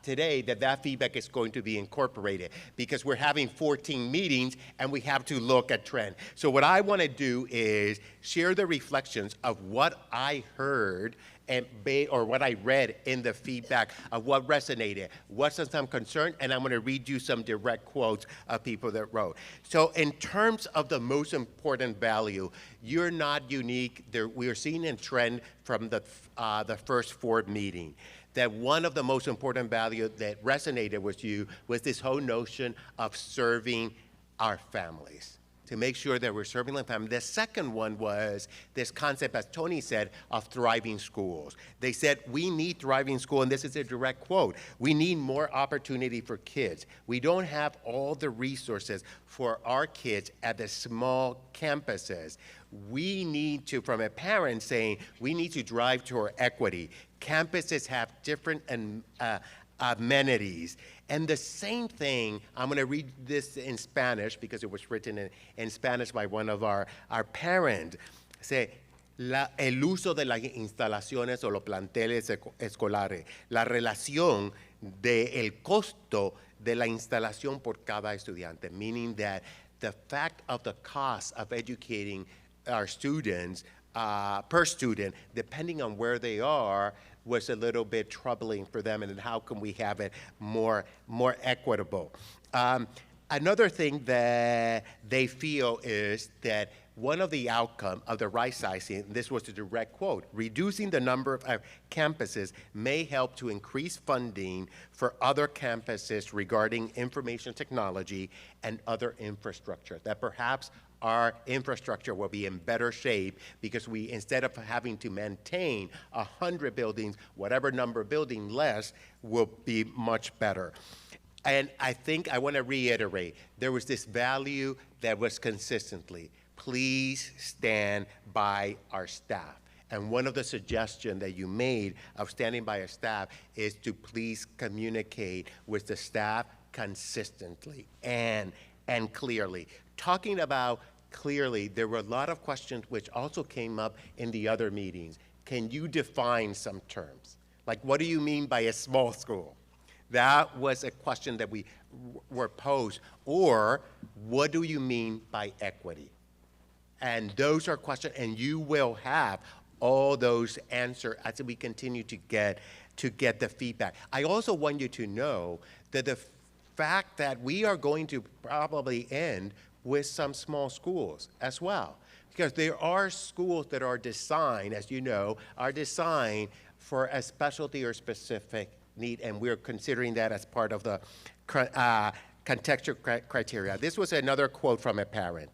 today, that feedback is going to be incorporated, because we're having 14 meetings and we have to look at trend. So what I want to do is share the reflections of what I heard or what I read in the feedback of what resonated, what's some concern, and I'm going to read you some direct quotes of people that wrote. So in terms of the most important value, you're not unique. We are seeing a trend from the first Ford meeting, that one of the most important values that resonated with you was this whole notion of serving our families, to make sure that we're serving the family. The second one was this concept, as Tony said, of thriving schools. They said, we need thriving school, and this is a direct quote, we need more opportunity for kids. We don't have all the resources for our kids at the small campuses. We need to, from a parent saying, we need to drive toward equity. Campuses have different amenities. And the same thing, I'm going to read this in Spanish because it was written in Spanish by one of our parents. Say, el uso de las instalaciones o los planteles escolares, la relación del costo de la instalación por cada estudiante, meaning that the fact of the cost of educating our students per student, depending on where they are, was a little bit troubling for them, and how can we have it more equitable? Another thing that they feel is that one of the outcomes of the rightsizing, this was a direct quote, reducing the number of campuses may help to increase funding for other campuses regarding information technology and other infrastructure, that perhaps our infrastructure will be in better shape because we, instead of having to maintain 100 buildings, whatever number of buildings less will be much better. And I think I want to reiterate, there was this value that was consistently, please stand by our staff. And one of the suggestions that you made of standing by our staff is to please communicate with the staff consistently and clearly. Talking about clearly, there were a lot of questions which also came up in the other meetings. Can you define some terms? Like, what do you mean by a small school? That was a question that we were posed. Or, what do you mean by equity? And those are questions, and you will have all those answers as we continue to get the feedback. I also want you to know that the fact that we are going to probably end with some small schools as well. Because there are schools that are designed, as you know, are designed for a specialty or specific need, and we're considering that as part of the contextual criteria. This was another quote from a parent.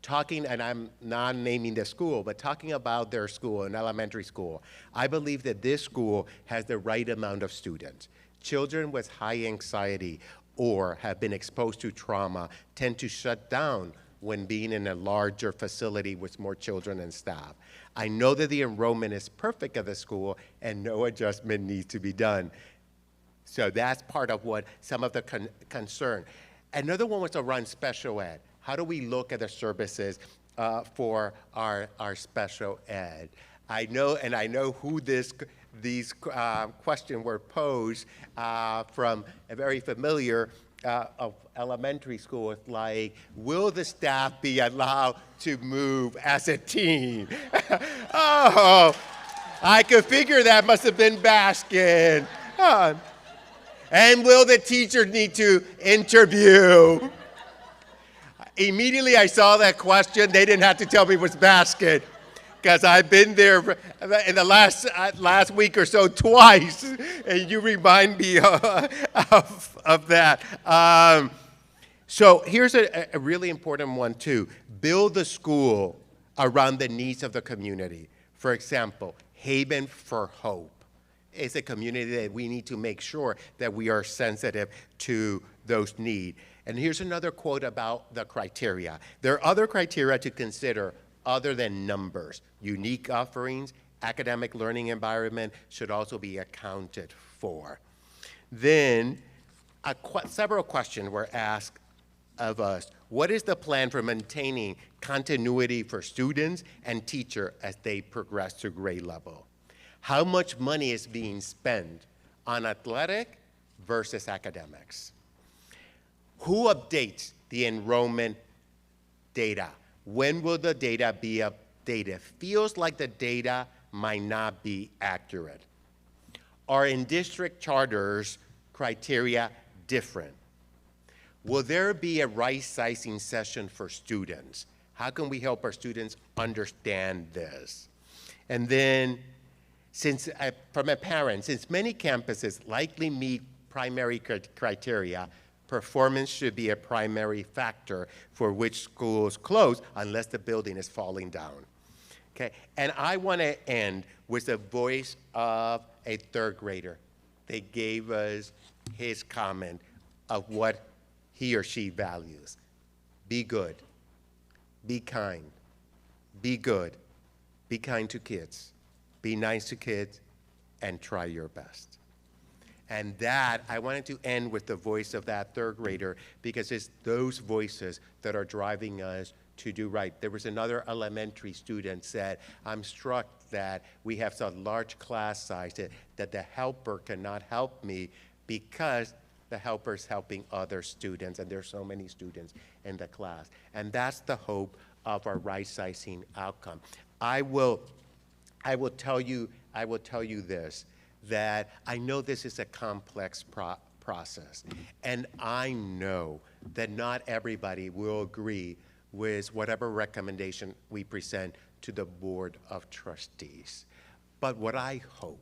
Talking, and I'm not naming the school, but talking about their school, an elementary school. I believe that this school has the right amount of students. Children with high anxiety or have been exposed to trauma tend to shut down when being in a larger facility with more children and staff. I know that the enrollment is perfect at the school and no adjustment needs to be done. So that's part of what some of the concern. Another one was around special ed. How do we look at the services for our special ed? I know who these questions were posed from a very familiar of elementary school. It's like, will the staff be allowed to move as a team? Oh, I could figure that must have been Baskin. And will the teacher need to interview? Immediately I saw that question. They didn't have to tell me it was Basket, because I've been there in the last week or so twice, and you remind me of that. So here's a really important one too. Build the school around the needs of the community. For example, Haven for Hope is a community that we need to make sure that we are sensitive to those needs. And here's another quote about the criteria. There are other criteria to consider other than numbers. Unique offerings, academic learning environment should also be accounted for. Then several questions were asked of us. What is the plan for maintaining continuity for students and teachers as they progress to grade level? How much money is being spent on athletic versus academics? Who updates the enrollment data? When will the data be updated? Feels like the data might not be accurate. Are in-district charters criteria different? Will there be a right-sizing session for students? How can we help our students understand this? And then, from a parent, since many campuses likely meet primary criteria, performance should be a primary factor for which schools close unless the building is falling down. Okay, and I want to end with the voice of a third grader. They gave us his comment of what he or she values. Be good, be kind, be good, be kind to kids, be nice to kids, and try your best. And that, I wanted to end with the voice of that third grader because it's those voices that are driving us to do right. There was another elementary student said, I'm struck that we have such large class size that the helper cannot help me because the helper's helping other students, and there's so many students in the class. And that's the hope of our right-sizing outcome. I will tell you this, that I know this is a complex process, and I know that not everybody will agree with whatever recommendation we present to the Board of Trustees. But what I hope,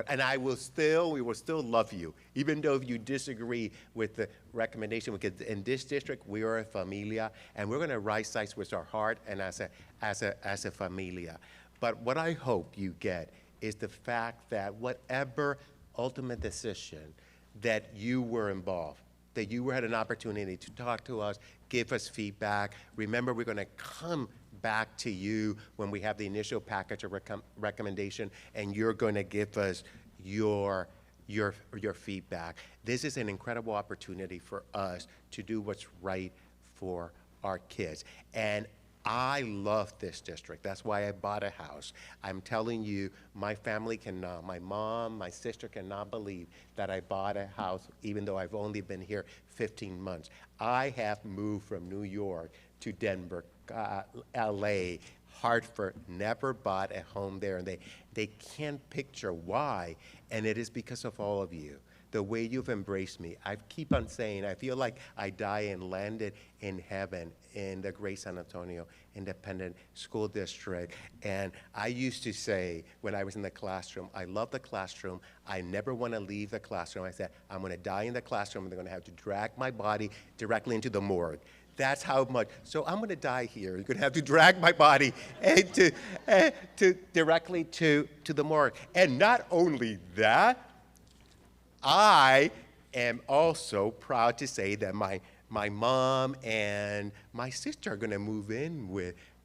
and we will still love you, even though if you disagree with the recommendation, because in this district, we are a familia, and we're gonna right-size with our heart and as a familia. But what I hope you get is the fact that whatever ultimate decision that you were involved, that you had an opportunity to talk to us, give us feedback. Remember, we're gonna come back to you when we have the initial package of recommendation, and you're gonna give us your feedback. This is an incredible opportunity for us to do what's right for our kids. And I love this district. That's why I bought a house. I'm telling you, my family cannot, my mom, my sister cannot believe that I bought a house even though I've only been here 15 months. I have moved from New York to Denver, LA, Hartford, never bought a home there, and they can't picture why, and it is because of all of you. The way you've embraced me. I keep on saying, I feel like I die and landed in heaven in the great San Antonio Independent School District. And I used to say when I was in the classroom, I love the classroom. I never want to leave the classroom. I said, I'm going to die in the classroom and they're going to have to drag my body directly into the morgue. That's how much. So I'm going to die here. You're going to have to drag my body directly to the morgue. And not only that, I am also proud to say that my mom and my sister are going to move in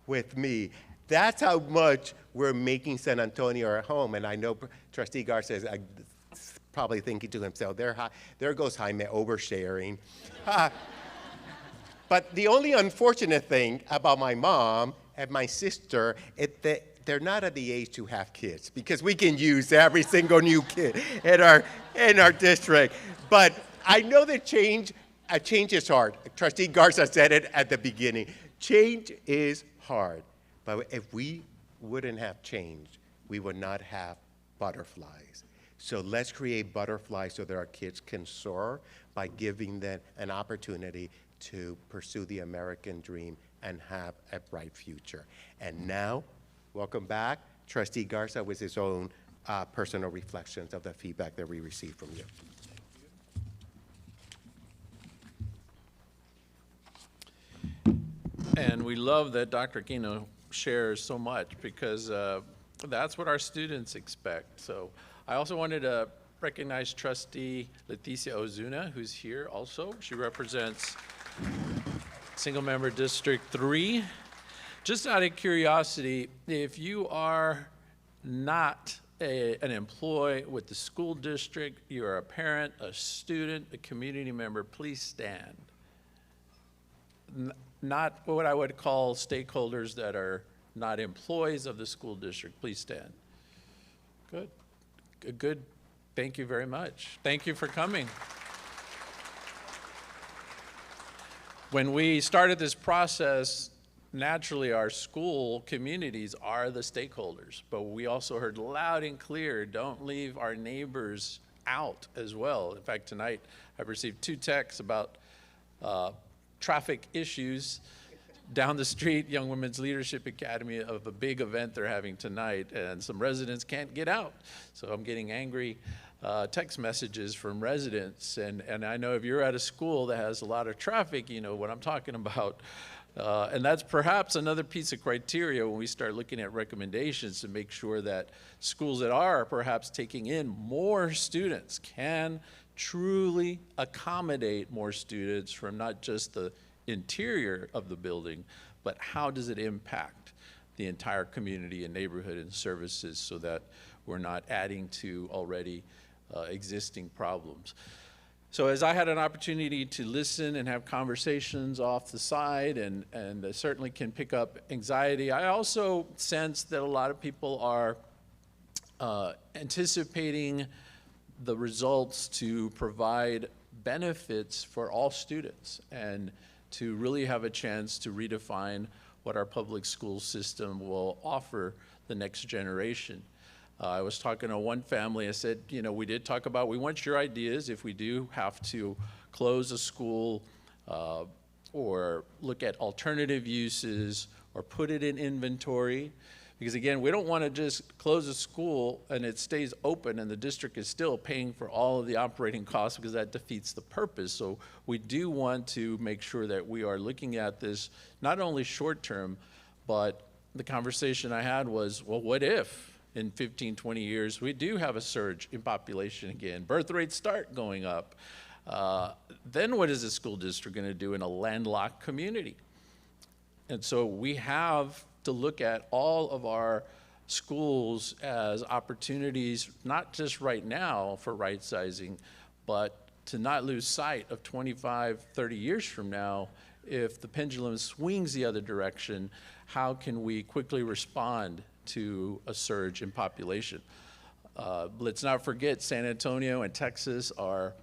with me. That's how much we're making San Antonio our home. And I know Trustee Garza is probably thinking to himself, there goes Jaime oversharing. But the only unfortunate thing about my mom and my sister is that they're not at the age to have kids, because we can use every single new kid in our district. But I know that change is hard. Trustee Garza said it at the beginning. Change is hard. But if we wouldn't have changed, we would not have butterflies. So let's create butterflies so that our kids can soar by giving them an opportunity to pursue the American dream and have a bright future. And now, welcome back, Trustee Garza with his own personal reflections of the feedback that we received from you. And we love that Dr. Aquino shares so much, because that's what our students expect. So I also wanted to recognize Trustee Leticia Ozuna, who's here also. She represents Single Member District 3. Just out of curiosity, if you are not an employee with the school district, you're a parent, a student, a community member, please stand. Not what I would call stakeholders that are not employees of the school district, please stand. Good, good, thank you very much. Thank you for coming. When we started this process, naturally, our school communities are the stakeholders, but we also heard loud and clear, don't leave our neighbors out as well. In fact, tonight, I've received 2 texts about traffic issues down the street, Young Women's Leadership Academy, of a big event they're having tonight, and some residents can't get out. So I'm getting angry text messages from residents, and I know if you're at a school that has a lot of traffic, you know what I'm talking about. And that's perhaps another piece of criteria when we start looking at recommendations, to make sure that schools that are perhaps taking in more students can truly accommodate more students from not just the interior of the building, but how does it impact the entire community and neighborhood and services, so that we're not adding to already existing problems. So as I had an opportunity to listen and have conversations off the side, and I certainly can pick up anxiety, I also sense that a lot of people are anticipating the results to provide benefits for all students, and to really have a chance to redefine what our public school system will offer the next generation. I was talking to one family, I said, you know, we did talk about, we want your ideas if we do have to close a school or look at alternative uses or put it in inventory. Because again, we don't want to just close a school and it stays open and the district is still paying for all of the operating costs, because that defeats the purpose. So we do want to make sure that we are looking at this not only short term, but the conversation I had was, well, what if in 15, 20 years we do have a surge in population again, birth rates start going up, then what is the school district going to do in a landlocked community? And so we have to look at all of our schools as opportunities, not just right now for right-sizing, but to not lose sight of 25, 30 years from now if the pendulum swings the other direction, how can we quickly respond to a surge in population? Let's not forget San Antonio and Texas are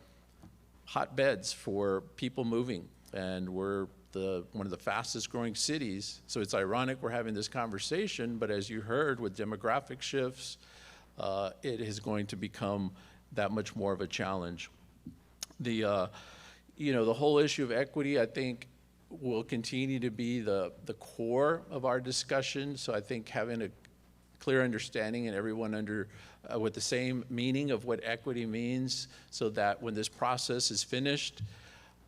hotbeds for people moving, and we're one of the fastest growing cities. So it's ironic we're having this conversation, but as you heard with demographic shifts, it is going to become that much more of a challenge. The whole issue of equity, I think, will continue to be the core of our discussion. So I think having a clear understanding and everyone with the same meaning of what equity means, so that when this process is finished,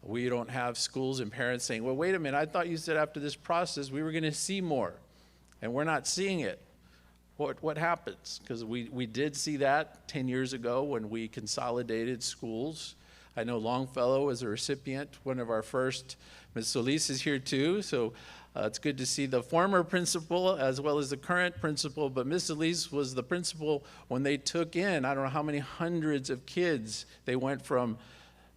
we don't have schools and parents saying, well, wait a minute, I thought you said after this process we were going to see more, and we're not seeing it. What happens? Because we did see that 10 years ago when we consolidated schools. I know Longfellow was a recipient, one of our first. Ms. Solis is here too, so it's good to see the former principal as well as the current principal, but Ms. Solis was the principal when they took in, I don't know how many hundreds of kids. They went from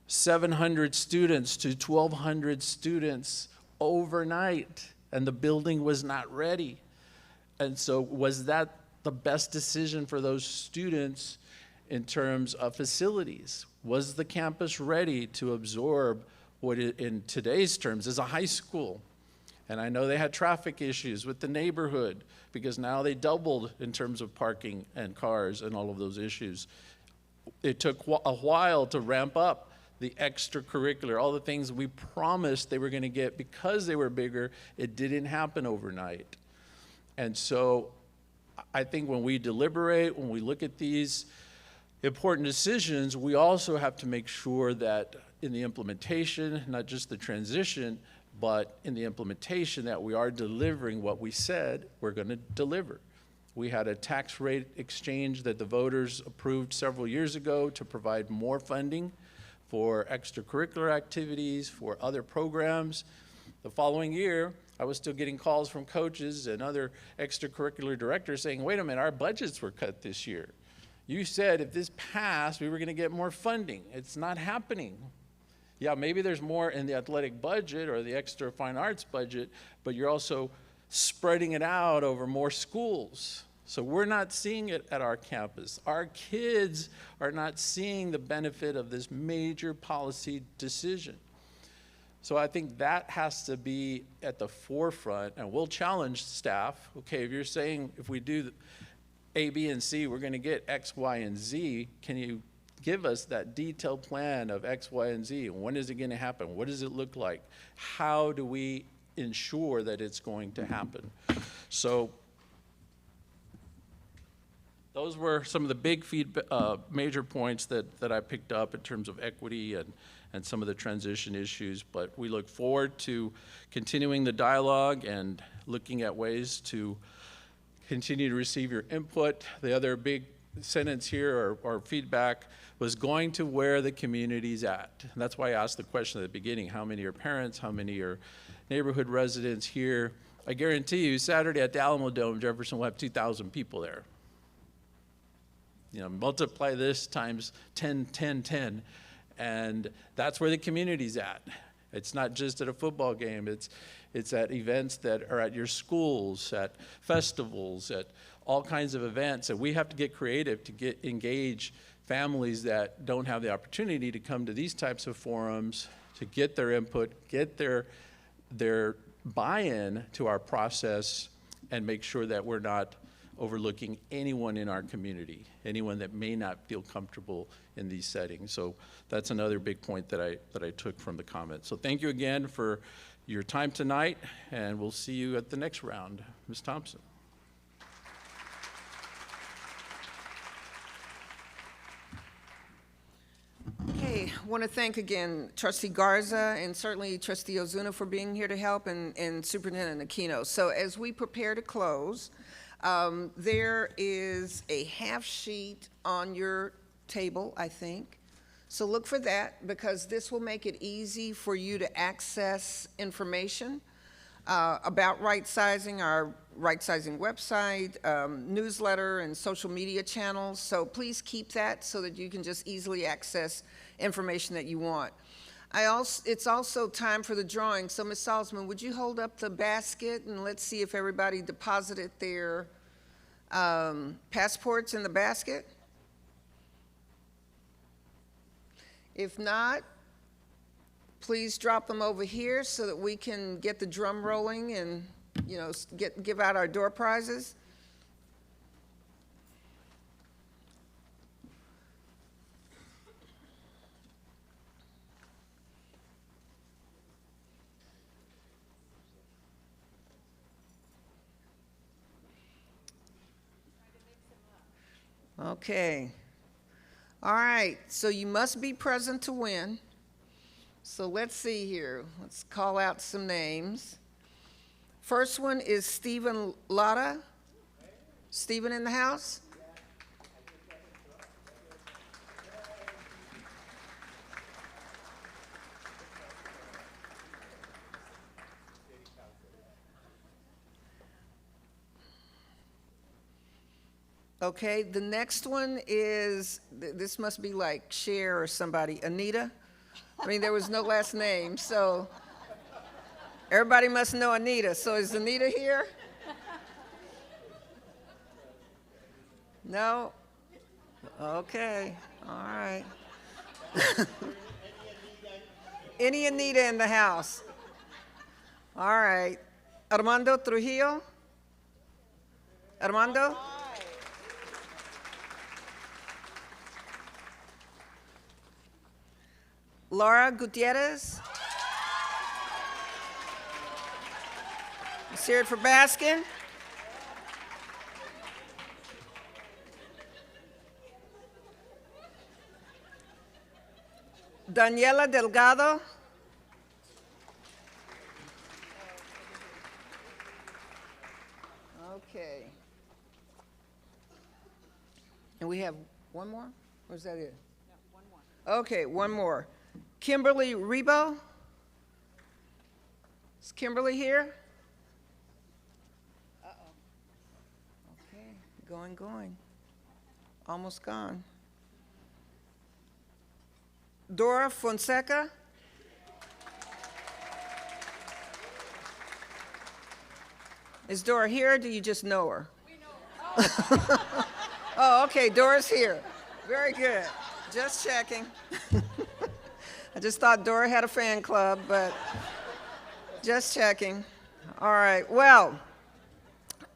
700 students to 1,200 students overnight, and the building was not ready. And so was that the best decision for those students in terms of facilities? Was the campus ready to absorb what in today's terms is a high school? And I know they had traffic issues with the neighborhood because now they doubled in terms of parking and cars and all of those issues. It took a while to ramp up the extracurricular, all the things we promised they were going to get because they were bigger. It didn't happen overnight. And so I think when we deliberate, when we look at these important decisions, we also have to make sure that in the implementation, not just the transition, but in the implementation, that we are delivering what we said we're going to deliver. We had a tax rate exchange that the voters approved several years ago to provide more funding for extracurricular activities, for other programs. The following year, I was still getting calls from coaches and other extracurricular directors saying, wait a minute, our budgets were cut this year. You said if this passed, we were going to get more funding. It's not happening. Yeah, maybe there's more in the athletic budget or the extra fine arts budget, but you're also spreading it out over more schools. So we're not seeing it at our campus. Our kids are not seeing the benefit of this major policy decision. So I think that has to be at the forefront, and we'll challenge staff. Okay, if you're saying if we do A, B, and C, we're going to get X, Y, and Z, can you give us that detailed plan of X, Y, and Z? And when is it going to happen? What does it look like? How do we ensure that it's going to happen? So those were some of the big major points that I picked up in terms of equity and some of the transition issues. But we look forward to continuing the dialogue and looking at ways to continue to receive your input. The other big sentence here or feedback was going to where the community's at. And that's why I asked the question at the beginning, how many are parents, how many are neighborhood residents here? I guarantee you Saturday at the Alamo Dome, Jefferson will have 2,000 people there. You know, multiply this times 10, 10, 10, and that's where the community's at. It's not just at a football game, it's at events that are at your schools, at festivals, at all kinds of events, and we have to get creative to engage families that don't have the opportunity to come to these types of forums, to get their input, get their buy-in to our process, and make sure that we're not overlooking anyone in our community, anyone that may not feel comfortable in these settings. So that's another big point that I took from the comments. So thank you again for your time tonight, and we'll see you at the next round. Ms. Thompson. Okay, I want to thank again Trustee Garza and certainly Trustee Ozuna for being here to help, and Superintendent Aquino. So as we prepare to close, there is a half sheet on your table, I think. So look for that, because this will make it easy for you to access information about Rightsizing, our Rightsizing website, newsletter, and social media channels. So please keep that so that you can just easily access information that you want. It's also time for the drawing. So Ms. Salzman, would you hold up the basket and let's see if everybody deposited their passports in the basket? If not, please drop them over here so that we can get the drum rolling and, you know, give out our door prizes. Okay. All right, so you must be present to win. So let's see here. Let's call out some names. First one is Stephen Lotta. Stephen in the house? Okay, the next one is, this must be like Cher or somebody, Anita. I mean, there was no last name, so everybody must know Anita. So is Anita here? No? Okay, all right. Any Anita in the house? All right. Armando Trujillo? Armando? Laura Gutierrez. Let's hear it for Baskin. Daniela Delgado. Okay. And we have one more? Or is that it? No, one more. Okay, one more. Kimberly Rebo. Is Kimberly here? Uh-oh. Okay, going. Almost gone. Dora Fonseca. Is Dora here, or do you just know her? We know her. Oh, okay, Dora's here. Very good. Just checking. I just thought Dora had a fan club, but just checking. All right, well,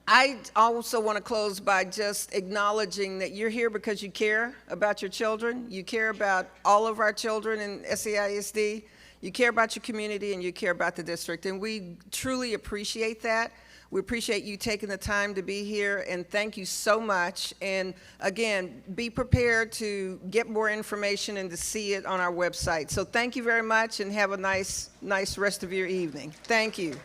I also want to close by just acknowledging that you're here because you care about your children. You care about all of our children in SAISD. You care about your community and you care about the district. And we truly appreciate that. We appreciate you taking the time to be here, and thank you so much. And again, be prepared to get more information and to see it on our website. So thank you very much and have a nice rest of your evening. Thank you.